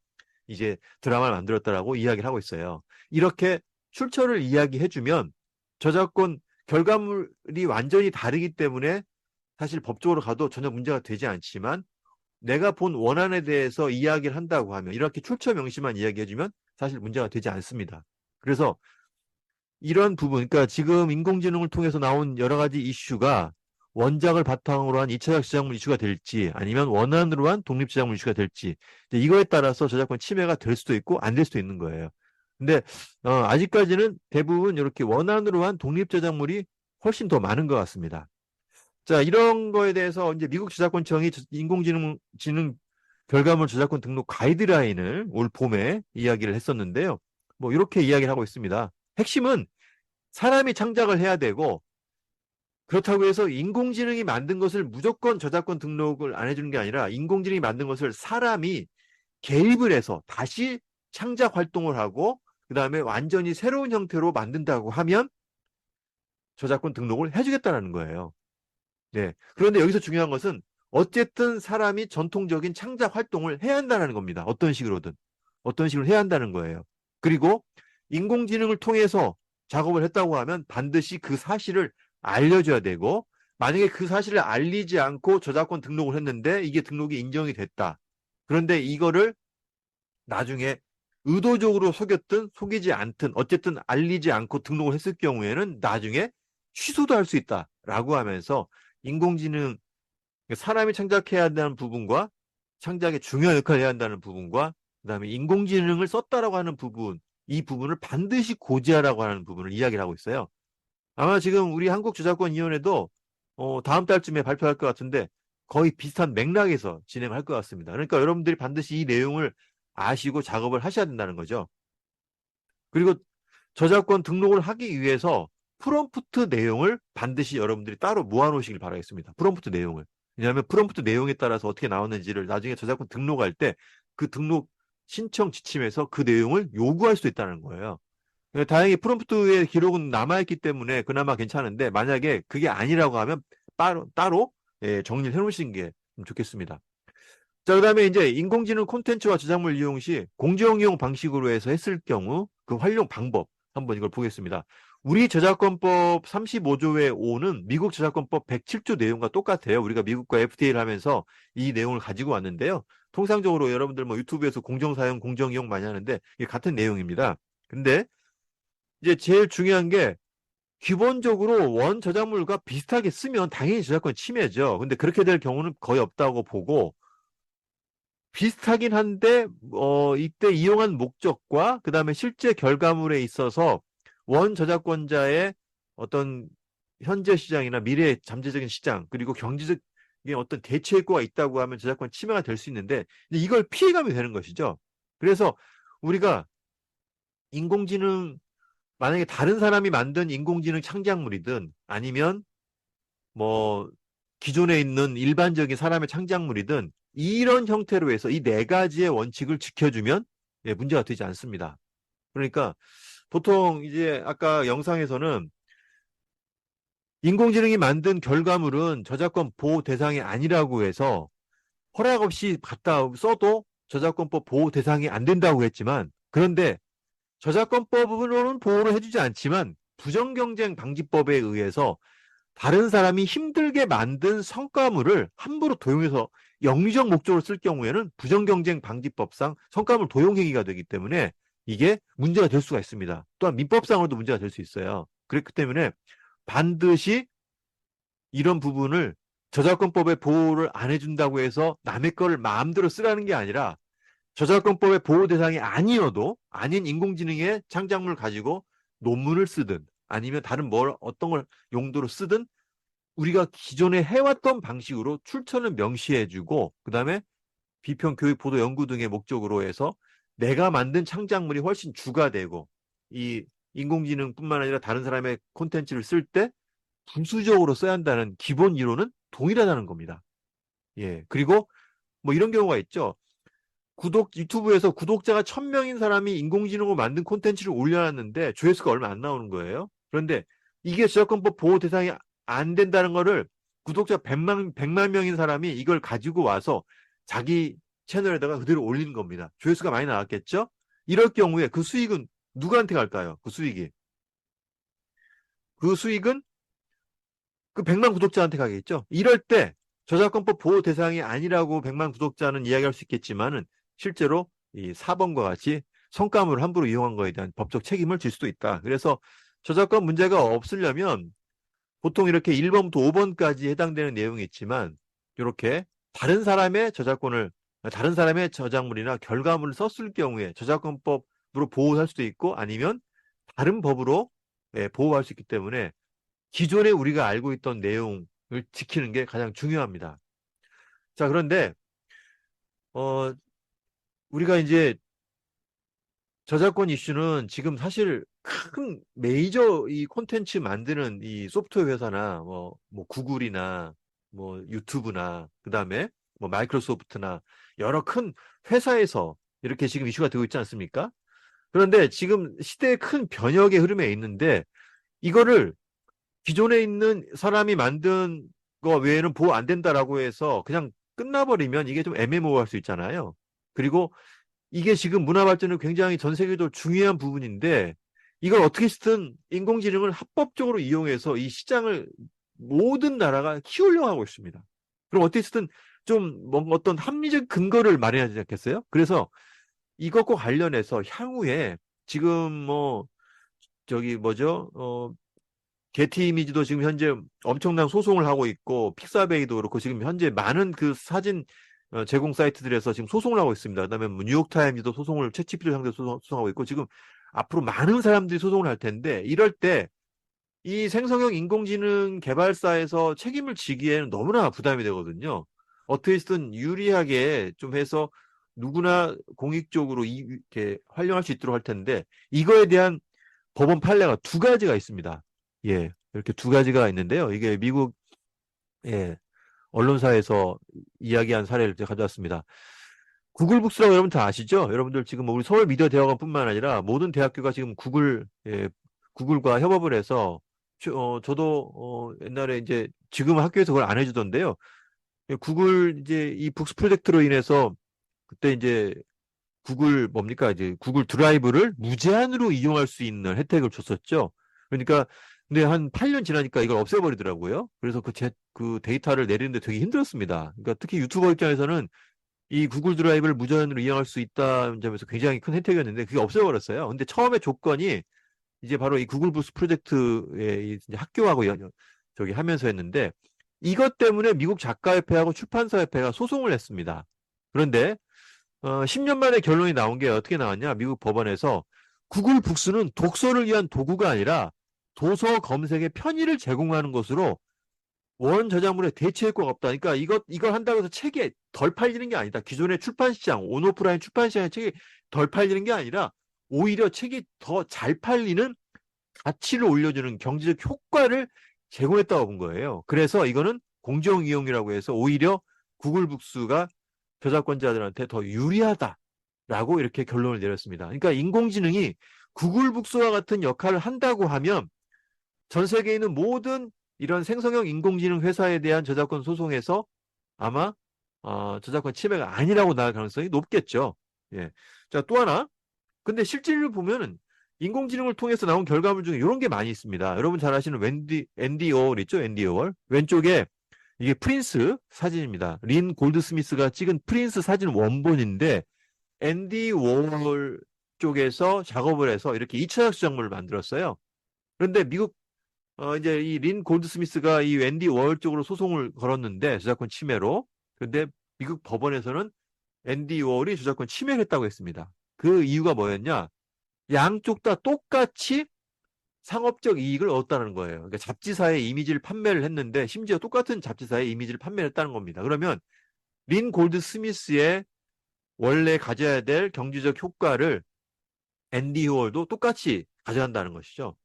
이제 드라마를 만들었다라고 이야기를 하고 있어요. 이렇게 출처를 이야기해주면 저작권 결과물이 완전히 다르기 때문에 사실 법적으로 가도 전혀 문제가 되지 않지만 내가 본 원안에 대해서 이야기를 한다고 하면 이렇게 출처 명시만 이야기해주면 사실 문제가 되지 않습니다. 그래서 이런 부분, 그러니까 지금 인공지능을 통해서 나온 여러 가지 이슈가 원작을 바탕으로 한 2차 저작물 이슈가 될지 아니면 원안으로 한 독립 저작물 이슈가 될지 이거에 따라서 저작권 침해가 될 수도 있고 안 될 수도 있는 거예요. 근데 아직까지는 대부분 이렇게 원안으로 한 독립 저작물이 훨씬 더 많은 것 같습니다. 자, 이런 거에 대해서 이제 미국 저작권청이 인공지능 결과물 저작권 등록 가이드라인을 올 봄에 이야기를 했었는데요. 뭐 이렇게 이야기를 하고 있습니다. 핵심은 사람이 창작을 해야 되고 그렇다고 해서 인공지능이 만든 것을 무조건 저작권 등록을 안 해주는 게 아니라 인공지능이 만든 것을 사람이 개입을 해서 다시 창작 활동을 하고 그 다음에 완전히 새로운 형태로 만든다고 하면 저작권 등록을 해주겠다는 거예요. 네. 그런데 여기서 중요한 것은 어쨌든 사람이 전통적인 창작 활동을 해야 한다는 겁니다. 어떤 식으로든. 어떤 식으로 해야 한다는 거예요. 그리고 인공지능을 통해서 작업을 했다고 하면 반드시 그 사실을 알려줘야 되고 만약에 그 사실을 알리지 않고 저작권 등록을 했는데 이게 등록이 인정이 됐다. 그런데 이거를 나중에 의도적으로 속였든 속이지 않든 어쨌든 알리지 않고 등록을 했을 경우에는 나중에 취소도 할 수 있다라고 하면서 인공지능 사람이 창작해야 한다는 부분과 창작에 중요한 역할을 해야 한다는 부분과 그다음에 인공지능을 썼다라고 하는 부분 이 부분을 반드시 고지하라고 하는 부분을 이야기를 하고 있어요. 아마 지금 우리 한국저작권위원회도 다음 달쯤에 발표할 것 같은데 거의 비슷한 맥락에서 진행할 것 같습니다. 그러니까 여러분들이 반드시 이 내용을 아시고 작업을 하셔야 된다는 거죠. 그리고 저작권 등록을 하기 위해서 프롬프트 내용을 반드시 여러분들이 따로 모아놓으시길 바라겠습니다. 프롬프트 내용을. 왜냐하면 프롬프트 내용에 따라서 어떻게 나왔는지를 나중에 저작권 등록할 때 그 등록 신청 지침에서 그 내용을 요구할 수 있다는 거예요. 다행히 프롬프트의 기록은 남아있기 때문에 그나마 괜찮은데 만약에 그게 아니라고 하면 따로 예, 정리를 해놓으시는 게 좋겠습니다. 자, 그다음에 이제 인공지능 콘텐츠와 저작물 이용 시 공정 이용 방식으로 해서 했을 경우 그 활용 방법 한번 이걸 보겠습니다. 우리 저작권법 35조의 5는 미국 저작권법 107조 내용과 똑같아요. 우리가 미국과 FTA를 하면서 이 내용을 가지고 왔는데요. 통상적으로 여러분들 뭐 유튜브에서 공정 사용, 공정 이용 많이 하는데 이게 같은 내용입니다. 근데 이제 제일 중요한 게 기본적으로 원 저작물과 비슷하게 쓰면 당연히 저작권 침해죠. 근데 그렇게 될 경우는 거의 없다고 보고 비슷하긴 한데 이때 이용한 목적과 그다음에 실제 결과물에 있어서 원 저작권자의 어떤 현재 시장이나 미래 잠재적인 시장 그리고 경제적인 어떤 대체 효과가 있다고 하면 저작권 침해가 될 수 있는데 이걸 피해가면 되는 것이죠. 그래서 우리가 인공지능 만약에 다른 사람이 만든 인공지능 창작물이든 아니면 뭐 기존에 있는 일반적인 사람의 창작물이든 이런 형태로 해서 이 네 가지의 원칙을 지켜주면 예, 문제가 되지 않습니다. 그러니까 보통 이제 아까 영상에서는 인공지능이 만든 결과물은 저작권 보호 대상이 아니라고 해서 허락 없이 갖다 써도 저작권법 보호 대상이 안 된다고 했지만 그런데 저작권법으로는 보호를 해주지 않지만 부정경쟁 방지법에 의해서 다른 사람이 힘들게 만든 성과물을 함부로 도용해서 영리적 목적으로 쓸 경우에는 부정경쟁 방지법상 성과물 도용행위가 되기 때문에 이게 문제가 될 수가 있습니다. 또한 민법상으로도 문제가 될 수 있어요. 그렇기 때문에 반드시 이런 부분을 저작권법의 보호를 안 해준다고 해서 남의 거를 마음대로 쓰라는 게 아니라 저작권법의 보호 대상이 아니어도 아닌 인공지능의 창작물을 가지고 논문을 쓰든 아니면 다른 어떤 걸 용도로 쓰든 우리가 기존에 해왔던 방식으로 출처는 명시해주고 그 다음에 비평, 교육, 보도, 연구 등의 목적으로 해서 내가 만든 창작물이 훨씬 주가 되고 이 인공지능뿐만 아니라 다른 사람의 콘텐츠를 쓸 때 부수적으로 써야 한다는 기본 이론은 동일하다는 겁니다. 예, 그리고 뭐 이런 경우가 있죠. 유튜브에서 구독자가 1000명인 사람이 인공지능으로 만든 콘텐츠를 올려놨는데 조회수가 얼마 안 나오는 거예요. 그런데 이게 저작권법 보호 대상이 안 된다는 거를 구독자 100만 명인 사람이 이걸 가지고 와서 자기 채널에다가 그대로 올리는 겁니다. 조회수가 많이 나왔겠죠? 이럴 경우에 그 수익은 누구한테 갈까요? 그 수익은 그 100만 구독자한테 가겠죠? 이럴 때 저작권법 보호 대상이 아니라고 100만 구독자는 이야기할 수 있겠지만은 실제로 이 4번과 같이 성과물을 함부로 이용한 거에 대한 법적 책임을 질 수도 있다. 그래서 저작권 문제가 없으려면 보통 이렇게 1번부터 5번까지 해당되는 내용이 있지만 이렇게 다른 사람의 저작물이나 결과물을 썼을 경우에 저작권법으로 보호할 수도 있고 아니면 다른 법으로 보호할 수 있기 때문에 기존에 우리가 알고 있던 내용을 지키는 게 가장 중요합니다. 자, 그런데 우리가 이제 저작권 이슈는 지금 사실 큰 메이저 이 콘텐츠 만드는 이 소프트웨어 회사나 뭐 구글이나 뭐 유튜브나 그다음에 뭐 마이크로소프트나 여러 큰 회사에서 이렇게 지금 이슈가 되고 있지 않습니까? 그런데 지금 시대의 큰 변혁의 흐름에 있는데 이거를 기존에 있는 사람이 만든 거 외에는 보호 안 된다라고 해서 그냥 끝나버리면 이게 좀 애매모호할 수 있잖아요. 그리고 이게 지금 문화 발전에 굉장히 전 세계적으로 중요한 부분인데 이걸 어떻게 해서든 인공지능을 합법적으로 이용해서 이 시장을 모든 나라가 키우려고 하고 있습니다. 그럼 어떻게 해서든 좀 뭔가 어떤 합리적 근거를 마련해야 되지 않겠어요? 그래서 이것과 관련해서 향후에 지금 게티 이미지도 지금 현재 엄청난 소송을 하고 있고 픽사베이도 그렇고 지금 현재 많은 그 사진 제공 사이트들에서 지금 소송을 하고 있습니다. 그다음에 뭐 뉴욕타임즈도 소송을 챗GPT 상대로 소송하고 있고 지금 앞으로 많은 사람들이 소송을 할 텐데 이럴 때 이 생성형 인공지능 개발사에서 책임을 지기에는 너무나 부담이 되거든요. 어떻게 해서든 유리하게 좀 해서 누구나 공익적으로 이렇게 활용할 수 있도록 할 텐데 이거에 대한 법원 판례가 두 가지가 있습니다. 예, 이렇게 두 가지가 있는데요. 이게 미국 언론사에서 이야기한 사례를 제가 가져왔습니다. 구글 북스라고 여러분 다 아시죠? 여러분들 지금 뭐 우리 서울 미디어 대학원뿐만 아니라 모든 대학교가 지금 구글과 협업을 해서 저도 옛날에 이제 지금 학교에서 그걸 안 해주던데요. 구글 이제 이 북스 프로젝트로 인해서 그때 이제 구글 뭡니까 이제 구글 드라이브를 무제한으로 이용할 수 있는 혜택을 줬었죠. 그러니까 근데 한 8년 지나니까 이걸 없애버리더라고요. 그래서 그 데이터를 내리는데 되게 힘들었습니다. 그러니까 특히 유튜버 입장에서는 이 구글 드라이브를 무제한으로 이용할 수 있다는 점에서 굉장히 큰 혜택이었는데 그게 없애버렸어요. 근데 처음에 조건이 이제 바로 이 구글 부스 프로젝트의 이제 학교하고 저기 하면서 했는데 이것 때문에 미국 작가협회하고 출판사협회가 소송을 했습니다. 그런데 10년 만에 결론이 나온 게 어떻게 나왔냐? 미국 법원에서 구글 북스는 독서를 위한 도구가 아니라 도서 검색의 편의를 제공하는 것으로 원 저작물에 대체 효과가 없다. 그러니까 이걸 한다고 해서 책이 덜 팔리는 게 아니다. 기존의 출판시장, 온오프라인 출판시장의 책이 덜 팔리는 게 아니라 오히려 책이 더 잘 팔리는 가치를 올려주는 경제적 효과를 제공했다고 본 거예요. 그래서 이거는 공정 이용이라고 해서 오히려 구글 북스가 저작권자들한테 더 유리하다라고 이렇게 결론을 내렸습니다. 그러니까 인공지능이 구글 북스와 같은 역할을 한다고 하면 전 세계에 있는 모든 이런 생성형 인공지능 회사에 대한 저작권 소송에서 아마 저작권 침해가 아니라고 나올 가능성이 높겠죠. 예. 자, 또 하나. 근데 실제로 보면은 인공지능을 통해서 나온 결과물 중에 이런 게 많이 있습니다. 여러분 잘 아시는 앤디 워홀 있죠? 앤디 워홀. 왼쪽에 이게 프린스 사진입니다. 린 골드스미스가 찍은 프린스 사진 원본인데 앤디 워홀 쪽에서 작업을 해서 이렇게 2차 저작물을 만들었어요. 그런데 미국 이제 이 린 골드스미스가 이 앤디 워홀 쪽으로 소송을 걸었는데 저작권 침해로. 근데 미국 법원에서는 앤디 워홀이 저작권 침해를 했다고 했습니다. 그 이유가 뭐였냐? 양쪽 다 똑같이 상업적 이익을 얻었다는 거예요. 그러니까 잡지사의 이미지를 판매를 했는데 심지어 똑같은 잡지사의 이미지를 판매를 했다는 겁니다. 그러면 린 골드스미스의 원래 가져야 될 경제적 효과를 앤디 워홀도 똑같이 가져간다는 것이죠.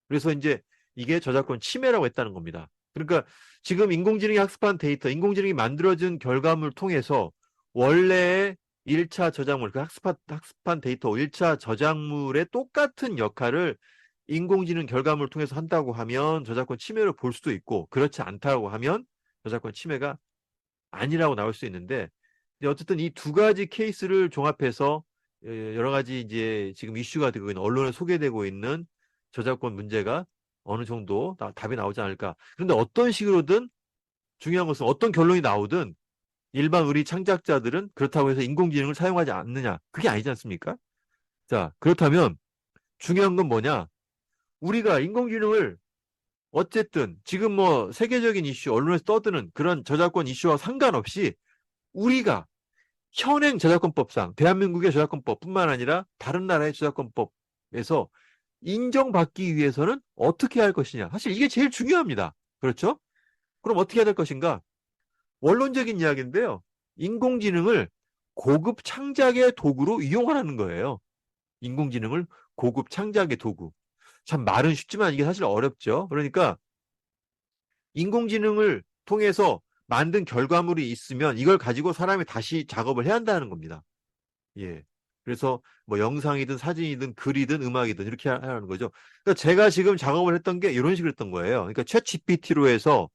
그래서 이제 이게 저작권 침해라고 했다는 겁니다. 그러니까 지금 인공지능이 학습한 데이터, 인공지능이 만들어진 결과물을 통해서 원래의 1차 저작물, 그 학습한 데이터 1차 저작물의 똑같은 역할을 인공지능 결과물을 통해서 한다고 하면 저작권 침해로 볼 수도 있고 그렇지 않다고 하면 저작권 침해가 아니라고 나올 수 있는데 어쨌든 이 두 가지 케이스를 종합해서 여러 가지 이제 지금 이슈가 되고 있는 언론에 소개되고 있는 저작권 문제가 어느 정도 답이 나오지 않을까. 그런데 어떤 식으로든 중요한 것은 어떤 결론이 나오든 일반 우리 창작자들은 그렇다고 해서 인공지능을 사용하지 않느냐. 그게 아니지 않습니까? 자, 그렇다면 중요한 건 뭐냐? 우리가 인공지능을 어쨌든 지금 뭐 세계적인 이슈, 언론에서 떠드는 그런 저작권 이슈와 상관없이 우리가 현행 저작권법상 대한민국의 저작권법뿐만 아니라 다른 나라의 저작권법에서 인정받기 위해서는 어떻게 할 것이냐. 사실 이게 제일 중요합니다. 그렇죠? 그럼 어떻게 해야 될 것인가? 원론적인 이야기인데요. 인공지능을 고급 창작의 도구로 이용하라는 거예요. 인공지능을 고급 창작의 도구. 참 말은 쉽지만 이게 사실 어렵죠. 그러니까 인공지능을 통해서 만든 결과물이 있으면 이걸 가지고 사람이 다시 작업을 해야 한다는 겁니다. 예. 그래서 뭐 영상이든 사진이든 글이든 음악이든 이렇게 하라는 거죠. 그러니까 제가 지금 작업을 했던 게 이런 식으로 했던 거예요. 그러니까 챗 GPT로 해서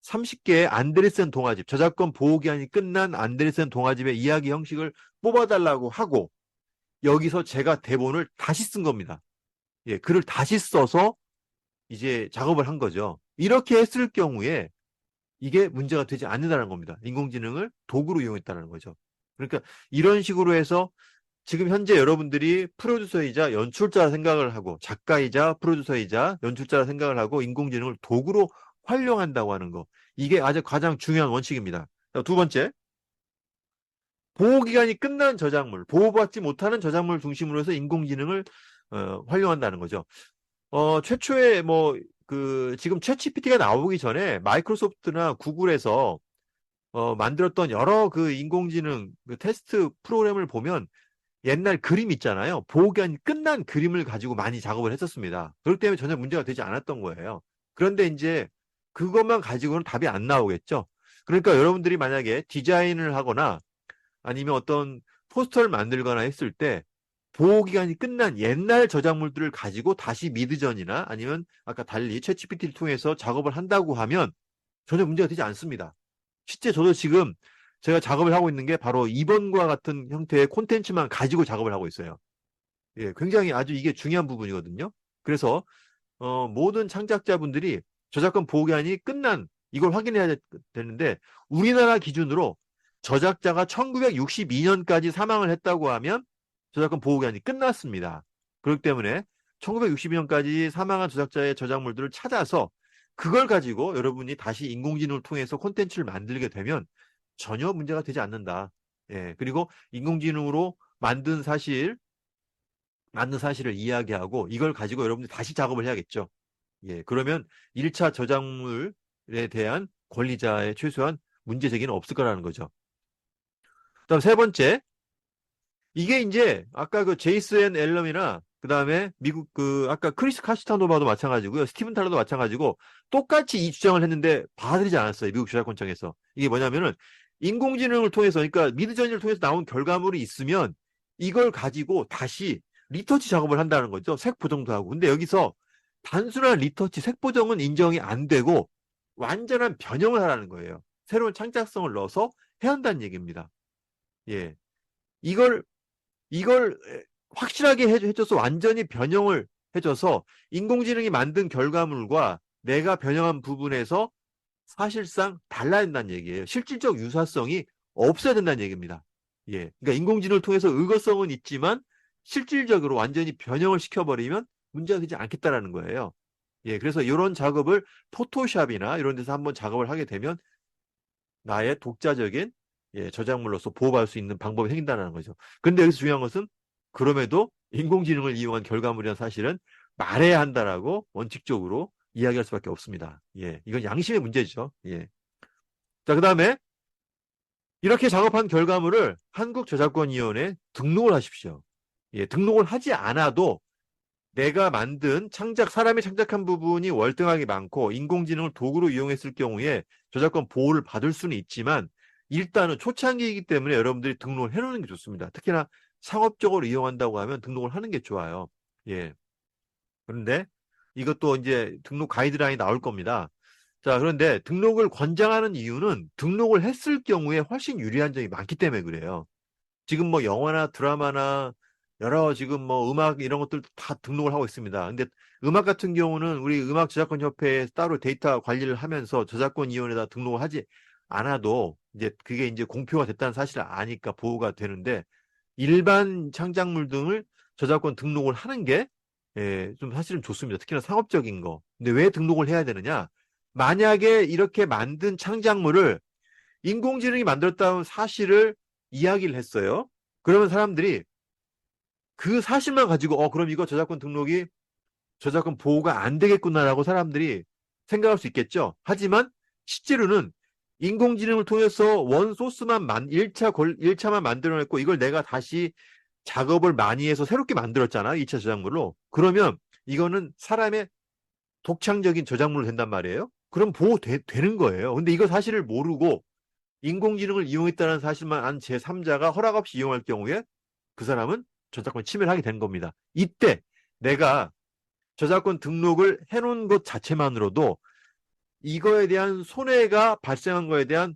30개의 안데르센 동화집, 저작권 보호 기한이 끝난 안데르센 동화집의 이야기 형식을 뽑아달라고 하고 여기서 제가 대본을 다시 쓴 겁니다. 예, 글을 다시 써서 이제 작업을 한 거죠. 이렇게 했을 경우에 이게 문제가 되지 않는다는 겁니다. 인공지능을 도구로 이용했다는 거죠. 그러니까 이런 식으로 해서 지금 현재 여러분들이 프로듀서이자 연출자라 생각을 하고 작가이자 프로듀서이자 연출자라 생각을 하고 인공지능을 도구로 활용한다고 하는 거. 이게 아주 가장 중요한 원칙입니다. 두 번째, 보호기간이 끝난 저작물, 보호받지 못하는 저작물 중심으로 해서 인공지능을 활용한다는 거죠. 최초에 지금 챗GPT가 나오기 전에 마이크로소프트나 구글에서 만들었던 여러 그 인공지능 그 테스트 프로그램을 보면 옛날 그림 있잖아요. 보호기간이 끝난 그림을 가지고 많이 작업을 했었습니다. 그렇기 때문에 전혀 문제가 되지 않았던 거예요. 그런데 이제 그것만 가지고는 답이 안 나오겠죠. 그러니까 여러분들이 만약에 디자인을 하거나 아니면 어떤 포스터를 만들거나 했을 때 보호기간이 끝난 옛날 저작물들을 가지고 다시 미드전이나 아니면 아까 달리 챗GPT를 통해서 작업을 한다고 하면 전혀 문제가 되지 않습니다. 실제 저도 지금 제가 작업을 하고 있는 게 바로 이번과 같은 형태의 콘텐츠만 가지고 작업을 하고 있어요. 예, 굉장히 아주 이게 중요한 부분이거든요. 그래서 모든 창작자분들이 저작권 보호기간이 끝난 이걸 확인해야 되는데 우리나라 기준으로 저작자가 1962년까지 사망을 했다고 하면 저작권 보호기간이 끝났습니다. 그렇기 때문에 1962년까지 사망한 저작자의 저작물들을 찾아서 그걸 가지고 여러분이 다시 인공지능을 통해서 콘텐츠를 만들게 되면 전혀 문제가 되지 않는다. 예, 그리고 인공지능으로 만든 사실을 이야기하고 이걸 가지고 여러분들이 다시 작업을 해야겠죠. 예, 그러면 1차 저작물에 대한 권리자의 최소한 문제 제기는 없을 거라는 거죠. 그다음 세 번째, 이게 이제 아까 그 제이슨 앨럼이나 그 다음에 미국 아까 크리스 카스타노바도 마찬가지고요. 스티븐 탈러도 마찬가지고 똑같이 이 주장을 했는데 받아들이지 않았어요. 미국 저작권청에서. 이게 뭐냐면은 인공지능을 통해서 그러니까 미드저니를 통해서 나온 결과물이 있으면 이걸 가지고 다시 리터치 작업을 한다는 거죠. 색 보정도 하고. 근데 여기서 단순한 리터치, 색 보정은 인정이 안 되고 완전한 변형을 하라는 거예요. 새로운 창작성을 넣어서 해야 한다는 얘기입니다. 예. 이걸 확실하게 해줘서 완전히 변형을 해줘서 인공지능이 만든 결과물과 내가 변형한 부분에서 사실상 달라야 된다는 얘기예요. 실질적 유사성이 없어야 된다는 얘기입니다. 예. 그러니까 인공지능을 통해서 의거성은 있지만 실질적으로 완전히 변형을 시켜버리면 문제가 되지 않겠다라는 거예요. 예. 그래서 이런 작업을 포토샵이나 이런 데서 한번 작업을 하게 되면 나의 독자적인 저작물로서 보호받을 수 있는 방법이 생긴다는 거죠. 근데 여기서 중요한 것은 그럼에도 인공지능을 이용한 결과물이라는 사실은 말해야 한다라고 원칙적으로 이야기할 수밖에 없습니다. 예, 이건 양심의 문제죠. 예. 자, 그 다음에 이렇게 작업한 결과물을 한국저작권위원회에 등록을 하십시오. 예, 등록을 하지 않아도 내가 만든 사람이 창작한 부분이 월등하게 많고 인공지능을 도구로 이용했을 경우에 저작권 보호를 받을 수는 있지만 일단은 초창기이기 때문에 여러분들이 등록을 해놓는 게 좋습니다. 특히나 상업적으로 이용한다고 하면 등록을 하는 게 좋아요. 예. 그런데 이것도 이제 등록 가이드라인이 나올 겁니다. 자, 그런데 등록을 권장하는 이유는 등록을 했을 경우에 훨씬 유리한 점이 많기 때문에 그래요. 지금 뭐 영화나 드라마나 여러 지금 뭐 음악 이런 것들 다 등록을 하고 있습니다. 근데 음악 같은 경우는 우리 음악저작권협회에 따로 데이터 관리를 하면서 저작권위원회에다 등록을 하지 않아도 이제 그게 이제 공표가 됐다는 사실을 아니까 보호가 되는데 일반 창작물 등을 저작권 등록을 하는 게 좀 사실은 좋습니다. 특히나 상업적인 거. 근데 왜 등록을 해야 되느냐? 만약에 이렇게 만든 창작물을 인공지능이 만들었다는 사실을 이야기를 했어요. 그러면 사람들이 그 사실만 가지고 그럼 이거 저작권 보호가 안 되겠구나라고 사람들이 생각할 수 있겠죠. 하지만 실제로는 인공지능을 통해서 원 소스만 1차만 만들어냈고 이걸 내가 다시 작업을 많이 해서 새롭게 만들었잖아. 2차 저작물로. 그러면 이거는 사람의 독창적인 저작물로 된단 말이에요. 그럼 보호되는 거예요. 근데 이거 사실을 모르고 인공지능을 이용했다는 사실만 안 제3자가 허락 없이 이용할 경우에 그 사람은 저작권 침해를 하게 된 겁니다. 이때 내가 저작권 등록을 해놓은 것 자체만으로도 이거에 대한 손해가 발생한 거에 대한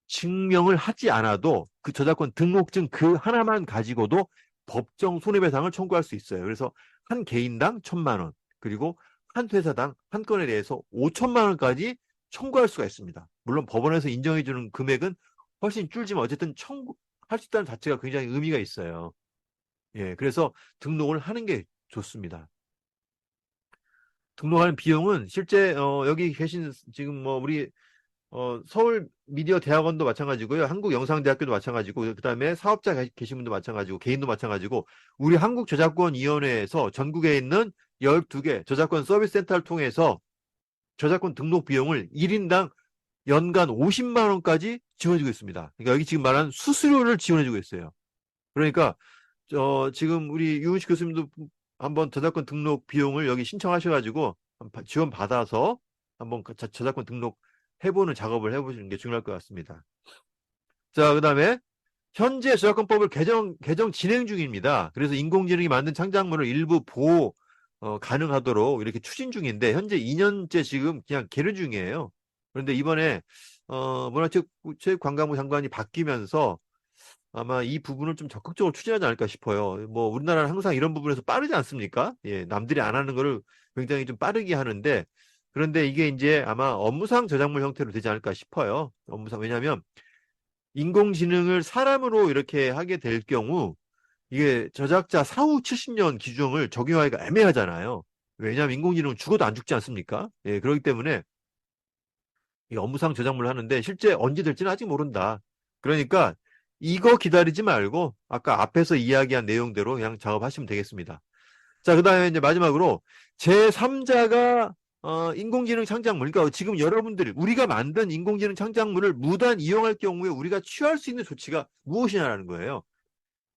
증명을 하지 않아도 그 저작권 등록증 그 하나만 가지고도 법정 손해배상을 청구할 수 있어요. 그래서 한 개인당 1,000만 원, 그리고 한 회사당 한 건에 대해서 5천만 원까지 청구할 수가 있습니다. 물론 법원에서 인정해주는 금액은 훨씬 줄지만 어쨌든 청구할 수 있다는 자체가 굉장히 의미가 있어요. 예, 그래서 등록을 하는 게 좋습니다. 등록하는 비용은 실제 여기 계신 지금 뭐 우리 서울 미디어 대학원도 마찬가지고요. 한국영상대학교도 마찬가지고 그다음에 사업자 계신 분도 마찬가지고 개인도 마찬가지고 우리 한국저작권위원회에서 전국에 있는 12개 저작권 서비스 센터를 통해서 저작권 등록 비용을 1인당 연간 50만 원까지 지원해주고 있습니다. 그러니까 여기 지금 말한 수수료를 지원해주고 있어요. 그러니까 지금 우리 유은식 교수님도 한번 저작권 등록 비용을 여기 신청하셔가지고 지원 받아서 한번 저작권 등록 해보는 작업을 해보시는 게 중요할 것 같습니다. 자, 그 다음에 현재 저작권법을 개정 진행 중입니다. 그래서 인공지능이 만든 창작물을 일부 보호 가능하도록 이렇게 추진 중인데 현재 2년째 지금 그냥 계류 중이에요. 그런데 이번에 문화체육관광부 장관이 바뀌면서 아마 이 부분을 좀 적극적으로 추진하지 않을까 싶어요. 뭐 우리나라는 항상 이런 부분에서 빠르지 않습니까? 예, 남들이 안 하는 거를 굉장히 좀 빠르게 하는데 그런데 이게 이제 아마 업무상 저작물 형태로 되지 않을까 싶어요. 업무상 왜냐하면 인공지능을 사람으로 이렇게 하게 될 경우 이게 저작자 사후 70년 기준을 적용하기가 애매하잖아요. 왜냐하면 인공지능은 죽어도 안 죽지 않습니까? 예, 그렇기 때문에 이 업무상 저작물을 하는데 실제 언제 될지는 아직 모른다. 그러니까 이거 기다리지 말고 아까 앞에서 이야기한 내용대로 그냥 작업하시면 되겠습니다. 자, 그 다음에 이제 마지막으로 제3자가 인공지능 창작물, 그러니까 지금 여러분들이 우리가 만든 인공지능 창작물을 무단 이용할 경우에 우리가 취할 수 있는 조치가 무엇이냐라는 거예요.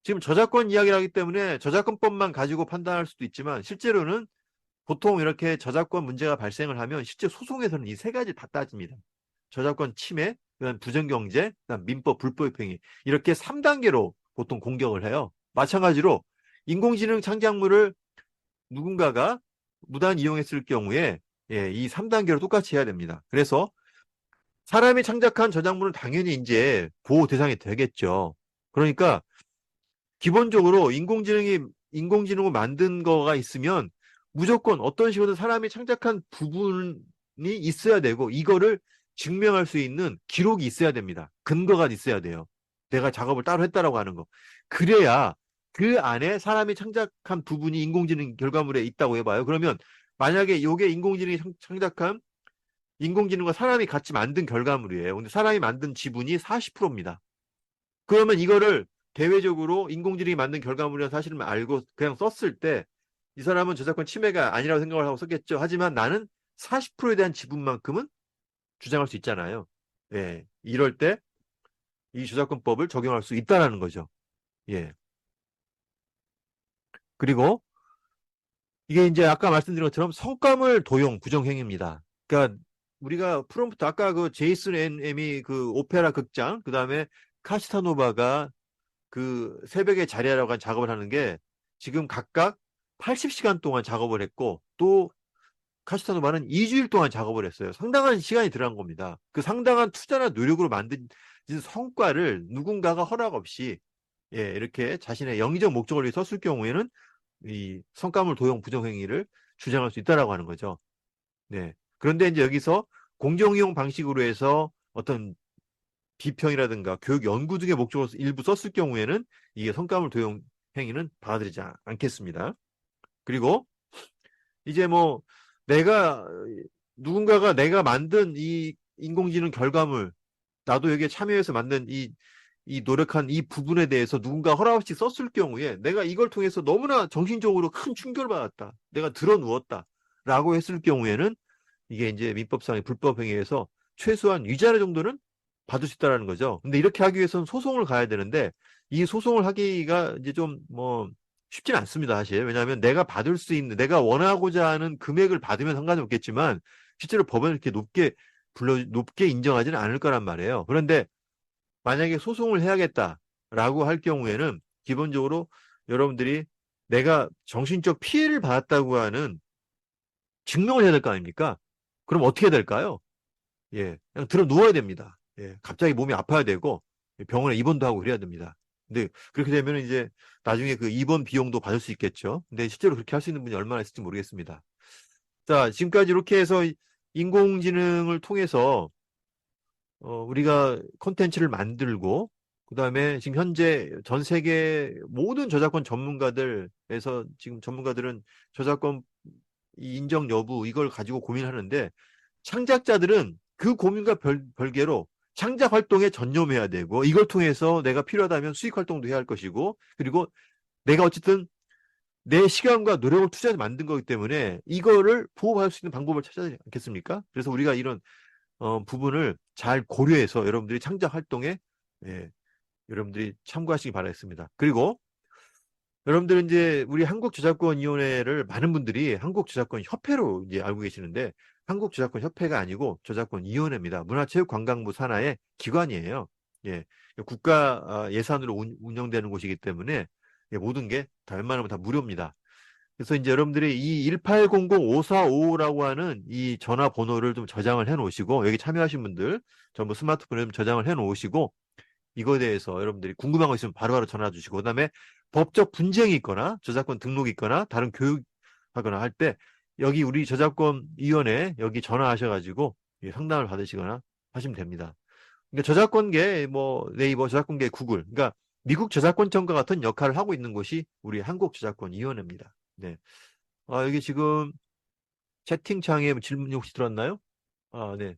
지금 저작권 이야기를 하기 때문에 저작권법만 가지고 판단할 수도 있지만 실제로는 보통 이렇게 저작권 문제가 발생을 하면 실제 소송에서는 이 세 가지 다 따집니다. 저작권 침해, 그다음 부정경제, 그다음 민법 불법행위 이렇게 3단계로 보통 공격을 해요. 마찬가지로 인공지능 창작물을 누군가가 무단 이용했을 경우에 이 3단계로 똑같이 해야 됩니다. 그래서 사람이 창작한 저작물은 당연히 이제 보호 대상이 되겠죠. 그러니까 기본적으로 인공지능을 만든 거가 있으면 무조건 어떤 식으로든 사람이 창작한 부분이 있어야 되고 이거를 증명할 수 있는 기록이 있어야 됩니다. 근거가 있어야 돼요. 내가 작업을 따로 했다라고 하는 거. 그래야 그 안에 사람이 창작한 부분이 인공지능 결과물에 있다고 해봐요. 그러면 만약에 이게 인공지능이 창작한 인공지능과 사람이 같이 만든 결과물이에요. 근데 사람이 만든 지분이 40%입니다. 그러면 이거를 대외적으로 인공지능이 만든 결과물이라는 사실을 알고 그냥 썼을 때 이 사람은 저작권 침해가 아니라고 생각을 하고 썼겠죠. 하지만 나는 40%에 대한 지분만큼은 주장할 수 있잖아요. 예, 이럴 때 이 저작권법을 적용할 수 있다라는 거죠. 예. 그리고 이게 이제 아까 말씀드린 것처럼 성과물 도용 부정행위입니다. 그러니까 우리가 프롬프트 아까 그 제이슨 앤엠이 그 오페라 극장 그다음에 카스타노바가 그 새벽에 자리하라고 한 작업을 하는 게 지금 각각 80시간 동안 작업을 했고 또 카스타노바는 2주일 동안 작업을 했어요. 상당한 시간이 들어간 겁니다. 그 상당한 투자나 노력으로 만든 성과를 누군가가 허락 없이 이렇게 자신의 영리적 목적을 위해 썼을 경우에는 이 성과물 도용 부정행위를 주장할 수 있다라고 하는 거죠. 네. 그런데 이제 여기서 공정이용 방식으로 해서 어떤 비평이라든가 교육 연구 등의 목적으로 일부 썼을 경우에는 이게 성과물 도용 행위는 받아들이지 않겠습니다. 그리고 이제 뭐 누군가가 내가 만든 이 인공지능 결과물 나도 여기에 참여해서 만든 이 노력한 이 부분에 대해서 누군가 허락 없이 썼을 경우에 내가 이걸 통해서 너무나 정신적으로 큰 충격을 받았다. 내가 드러누웠다. 라고 했을 경우에는 이게 이제 민법상의 불법행위에서 최소한 위자료 정도는 받을 수 있다는 거죠. 근데 이렇게 하기 위해서는 소송을 가야 되는데 이 소송을 하기가 이제 좀 쉽지는 않습니다, 사실. 왜냐하면 내가 받을 수 있는, 내가 원하고자 하는 금액을 받으면 상관이 없겠지만 실제로 법원은 이렇게 높게 인정하지는 않을 거란 말이에요. 그런데 만약에 소송을 해야겠다라고 할 경우에는 기본적으로 여러분들이 내가 정신적 피해를 받았다고 하는 증명을 해야 될 거 아닙니까? 그럼 어떻게 해야 될까요? 예, 그냥 들어 누워야 됩니다. 예, 갑자기 몸이 아파야 되고 병원에 입원도 하고 그래야 됩니다. 근데 그렇게 되면 이제 나중에 그 입원 비용도 받을 수 있겠죠. 근데 실제로 그렇게 할 수 있는 분이 얼마나 있을지 모르겠습니다. 자, 지금까지 이렇게 해서 인공지능을 통해서 우리가 콘텐츠를 만들고 그다음에 지금 현재 전 세계 모든 저작권 전문가들에서 지금 전문가들은 저작권 인정 여부 이걸 가지고 고민하는데 창작자들은 그 고민과 별개로 창작 활동에 전념해야 되고 이걸 통해서 내가 필요하다면 수익 활동도 해야 할 것이고 그리고 내가 어쨌든 내 시간과 노력을 투자해서 만든 거기 때문에 이거를 보호할 수 있는 방법을 찾아야 되지 않겠습니까? 그래서 우리가 이런 부분을 잘 고려해서 여러분들이 창작 활동에 여러분들이 참고하시기 바라겠습니다. 그리고 여러분들은 이제 우리 한국저작권위원회를 많은 분들이 한국저작권협회로 이제 알고 계시는데 한국저작권협회가 아니고 저작권위원회입니다. 문화체육관광부 산하의 기관이에요. 예, 국가 예산으로 운영되는 곳이기 때문에 예, 모든 게 다 웬만하면 다 무료입니다. 그래서 이제 여러분들이 이 1800-5455라고 하는 이 전화번호를 좀 저장을 해 놓으시고 여기 참여하신 분들 전부 스마트폰에 좀 저장을 해 놓으시고 이거에 대해서 여러분들이 궁금한 거 있으면 바로바로 전화 주시고 그다음에 법적 분쟁이 있거나 저작권 등록이 있거나 다른 교육하거나 할 때 여기 우리 저작권위원회 여기 전화하셔가지고 상담을 받으시거나 하시면 됩니다. 그러니까 저작권계 뭐 네이버 저작권계 구글 그러니까 미국 저작권청과 같은 역할을 하고 있는 곳이 우리 한국저작권위원회입니다. 네. 여기 지금 채팅창에 질문이 혹시 들었나요? 네.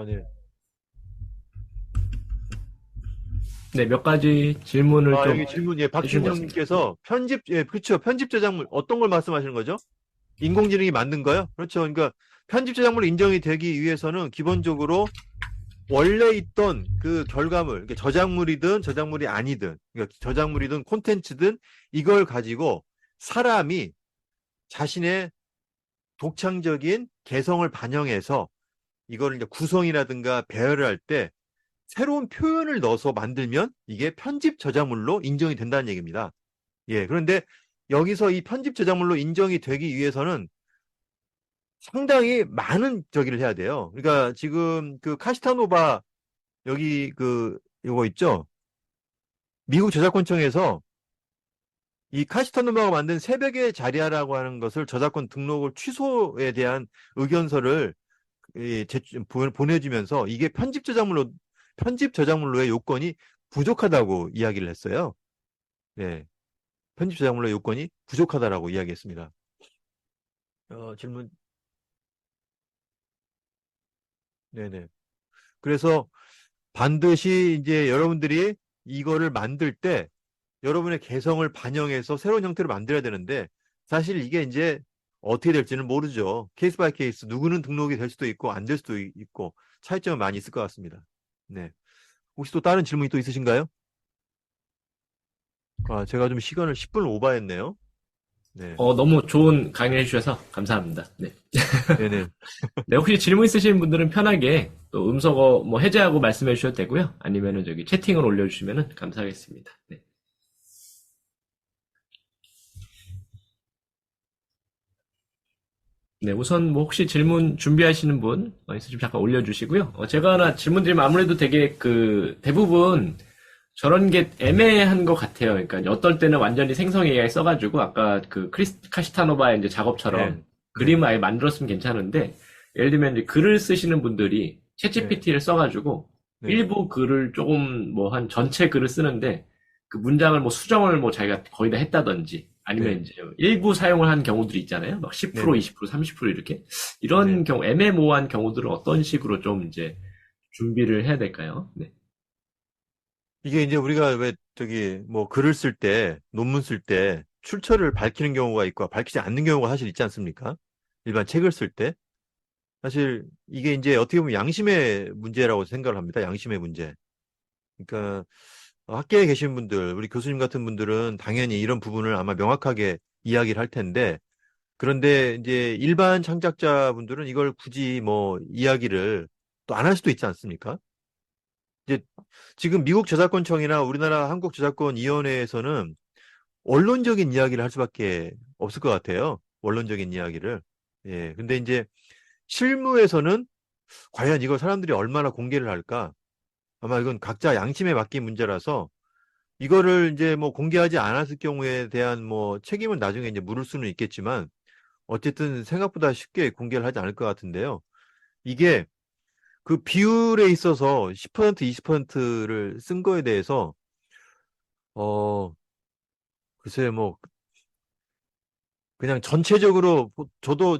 네. 네, 몇 가지 질문을 좀 여기 질문, 예, 해주신 것 같습니다. 박준영님께서 그렇죠. 편집 저작물, 어떤 걸 말씀하시는 거죠? 인공지능이 만든 거요? 그렇죠. 그러니까 편집 저작물로 인정이 되기 위해서는 기본적으로 원래 있던 그 결과물, 그러니까 저작물이든 저작물이 아니든, 그러니까 저작물이든 콘텐츠든 이걸 가지고 사람이 자신의 독창적인 개성을 반영해서 이거를 이제 구성이라든가 배열을 할 때 새로운 표현을 넣어서 만들면 이게 편집 저작물로 인정이 된다는 얘기입니다. 예, 그런데 여기서 이 편집 저작물로 인정이 되기 위해서는 상당히 많은 저기를 해야 돼요. 그러니까 지금 그 카시타노바 여기 요거 있죠? 미국 저작권청에서 이 카시타노바가 만든 새벽의 자리아라고 하는 것을 저작권 등록을 취소에 대한 의견서를 보내주면서 이게 편집 저작물로의 요건이 부족하다고 이야기를 했어요. 네. 편집 저작물로의 요건이 부족하다라고 이야기했습니다. 질문. 네네. 그래서 반드시 이제 여러분들이 이거를 만들 때 여러분의 개성을 반영해서 새로운 형태로 만들어야 되는데 사실 이게 이제 어떻게 될지는 모르죠. 케이스 바이 케이스 누구는 등록이 될 수도 있고 안 될 수도 있고 차이점은 많이 있을 것 같습니다. 네. 혹시 또 다른 질문이 또 있으신가요? 제가 좀 시간을 10분 오버했네요. 네. 너무 좋은 강의 해주셔서 감사합니다. 네. 네네. 네, 혹시 질문 있으신 분들은 편하게 또 음소거 뭐 해제하고 말씀해 주셔도 되고요. 아니면은 저기 채팅을 올려주시면 감사하겠습니다. 네. 네, 우선 뭐 혹시 질문 준비하시는 분 있으시면 잠깐 올려주시고요. 제가 하나 질문 드리면 아무래도 되게 대부분 저런 게 애매한 것 같아요. 그러니까 어떨 때는 완전히 생성 AI 써가지고 아까 카시타노바의 이제 작업처럼 네. 그림을 아예 만들었으면 괜찮은데 예를 들면 이제 글을 쓰시는 분들이 챗GPT를 써가지고 네. 일부 글을 조금 뭐 한 전체 글을 쓰는데 그 문장을 뭐 수정을 뭐 자기가 거의 다 했다든지 아니면 네. 이제 일부 사용을 한 경우들이 있잖아요. 막 10%, 네. 20%, 30% 이렇게 이런 네. 경우 애매모호한 경우들은 어떤 식으로 좀 이제 준비를 해야 될까요? 네. 이게 이제 우리가 왜 뭐 글을 쓸 때, 논문 쓸 때 출처를 밝히는 경우가 있고 밝히지 않는 경우가 사실 있지 않습니까? 일반 책을 쓸 때. 사실 이게 이제 어떻게 보면 양심의 문제라고 생각을 합니다. 양심의 문제. 그러니까 학계에 계신 분들, 우리 교수님 같은 분들은 당연히 이런 부분을 아마 명확하게 이야기를 할 텐데 그런데 이제 일반 창작자분들은 이걸 굳이 뭐 이야기를 또 안 할 수도 있지 않습니까? 이제 지금 미국 저작권청이나 우리나라 한국저작권위원회에서는 원론적인 이야기를 할 수밖에 없을 것 같아요. 원론적인 이야기를. 예. 근데 이제 실무에서는 과연 이걸 사람들이 얼마나 공개를 할까? 아마 이건 각자 양심에 맡긴 문제라서 이거를 이제 뭐 공개하지 않았을 경우에 대한 뭐 책임은 나중에 이제 물을 수는 있겠지만 어쨌든 생각보다 쉽게 공개를 하지 않을 것 같은데요. 이게 그 비율에 있어서 10%, 20%를 쓴 거에 대해서 글쎄 뭐 그냥 전체적으로 저도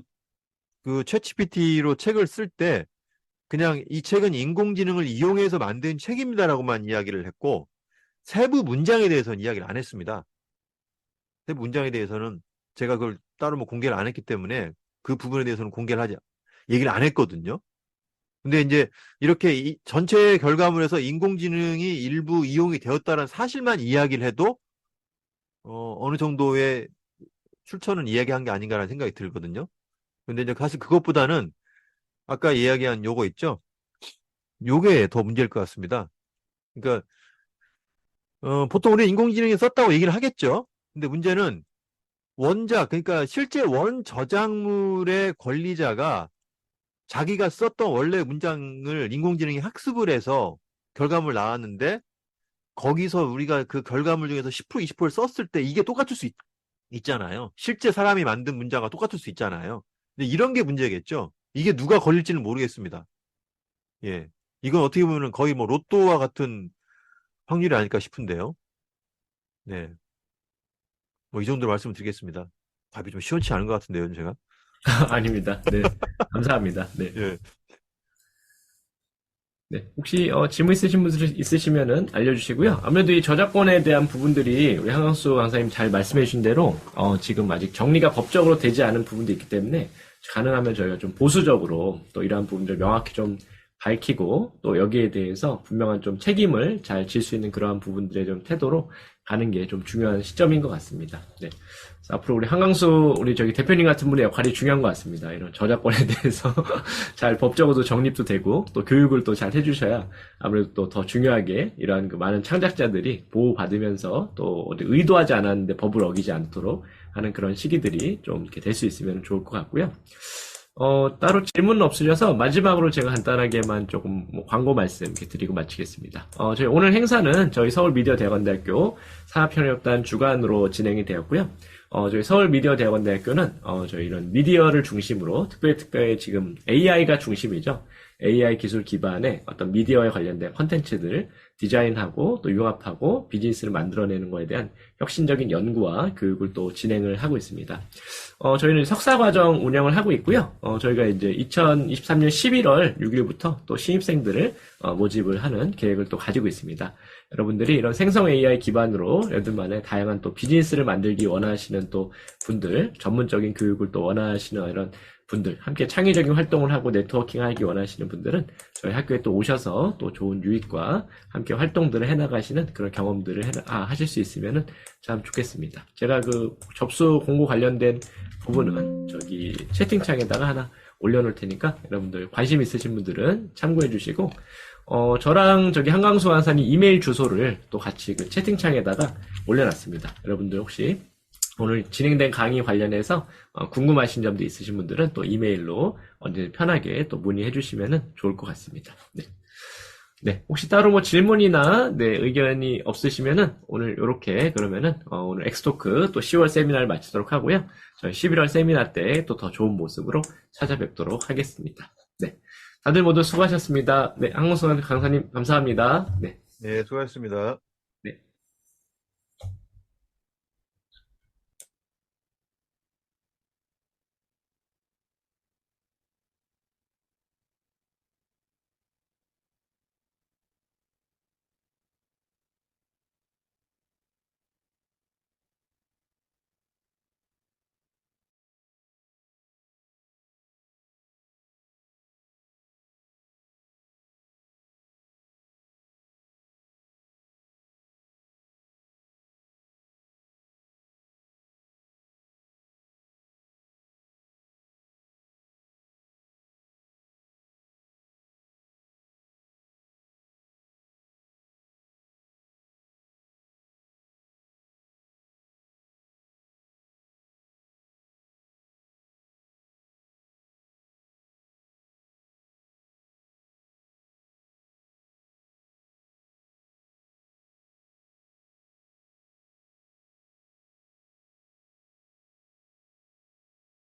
그 챗GPT로 책을 쓸 때 그냥 이 책은 인공지능을 이용해서 만든 책입니다라고만 이야기를 했고 세부 문장에 대해서는 이야기를 안 했습니다. 세부 문장에 대해서는 제가 그걸 따로 뭐 공개를 안 했기 때문에 그 부분에 대해서는 얘기를 안 했거든요. 근데 이제 이렇게 전체 결과물에서 인공지능이 일부 이용이 되었다는 사실만 이야기를 해도 어느 정도의 출처는 이야기한 게 아닌가라는 생각이 들거든요. 근데 이제 사실 그것보다는 아까 이야기한 요거 있죠? 요게 더 문제일 것 같습니다. 그러니까 보통 우리 인공지능이 썼다고 얘기를 하겠죠. 근데 문제는 원작, 그러니까 실제 원 저작물의 권리자가 자기가 썼던 원래 문장을 인공지능이 학습을 해서 결과물 나왔는데 거기서 우리가 그 결과물 중에서 10% 20%를 썼을 때 이게 똑같을 수 있잖아요. 실제 사람이 만든 문장과 똑같을 수 있잖아요. 근데 이런 게 문제겠죠. 이게 누가 걸릴지는 모르겠습니다. 예. 이건 어떻게 보면 거의 뭐 로또와 같은 확률이 아닐까 싶은데요. 네. 뭐 이 정도로 말씀을 드리겠습니다. 답이 좀 시원치 않은 것 같은데요, 제가. 아닙니다. 네. 감사합니다. 네. 예. 네. 혹시 질문 있으신 분들 있으시면은 알려주시고요. 아무래도 이 저작권에 대한 부분들이 우리 한강수 강사님 잘 말씀해 주신 대로 지금 아직 정리가 법적으로 되지 않은 부분도 있기 때문에 가능하면 저희가 좀 보수적으로 또 이러한 부분들 명확히 좀 밝히고 또 여기에 대해서 분명한 좀 책임을 잘 질 수 있는 그러한 부분들의 좀 태도로 가는 게 좀 중요한 시점인 것 같습니다. 네. 그래서 앞으로 우리 한강수 우리 저기 대표님 같은 분의 역할이 중요한 것 같습니다. 이런 저작권에 대해서 잘 법적으로도 정립도 되고 또 교육을 또 잘 해주셔야 아무래도 또 더 중요하게 이러한 그 많은 창작자들이 보호받으면서 또 어디 의도하지 않았는데 법을 어기지 않도록 하는 그런 시기들이 좀 이렇게 될 수 있으면 좋을 것 같고요. 따로 질문은 없으셔서 마지막으로 제가 간단하게만 조금 뭐 광고 말씀 이렇게 드리고 마치겠습니다. 저희 오늘 행사는 저희 서울미디어대학원대학교 산업협력단 주관으로 진행이 되었고요. 저희 서울미디어대학원대학교는 저희 이런 미디어를 중심으로 특별히 지금 AI가 중심이죠. AI 기술 기반의 어떤 미디어에 관련된 콘텐츠들을 디자인하고 또 융합하고 비즈니스를 만들어내는 것에 대한 혁신적인 연구와 교육을 또 진행을 하고 있습니다. 저희는 석사과정 운영을 하고 있고요. 저희가 이제 2023년 11월 6일부터 또 신입생들을 모집을 하는 계획을 또 가지고 있습니다. 여러분들이 이런 생성 AI 기반으로 여러분만의 다양한 또 비즈니스를 만들기 원하시는 또 분들, 전문적인 교육을 또 원하시는 이런 분들, 함께 창의적인 활동을 하고 네트워킹 하기 원하시는 분들은 저희 학교에 또 오셔서 또 좋은 유익과 함께 활동들을 해나가시는 그런 경험들을 하실 수 있으면 참 좋겠습니다. 제가 그 접수 공고 관련된 부분은 저기 채팅창에다가 하나 올려놓을 테니까 여러분들 관심 있으신 분들은 참고해 주시고, 저랑 저기 한강수 강사님 이메일 주소를 또 같이 그 채팅창에다가 올려놨습니다. 여러분들 혹시 오늘 진행된 강의 관련해서 궁금하신 점도 있으신 분들은 또 이메일로 언제 편하게 또 문의해 주시면 좋을 것 같습니다. 네. 네. 혹시 따로 뭐 질문이나 의견이 없으시면은 오늘 이렇게 그러면은 오늘 엑스토크 또 10월 세미나를 마치도록 하고요. 저희 11월 세미나 때 또 더 좋은 모습으로 찾아뵙도록 하겠습니다. 네. 다들 모두 수고하셨습니다. 네. 한강수 강사님 감사합니다. 네. 네, 수고하셨습니다.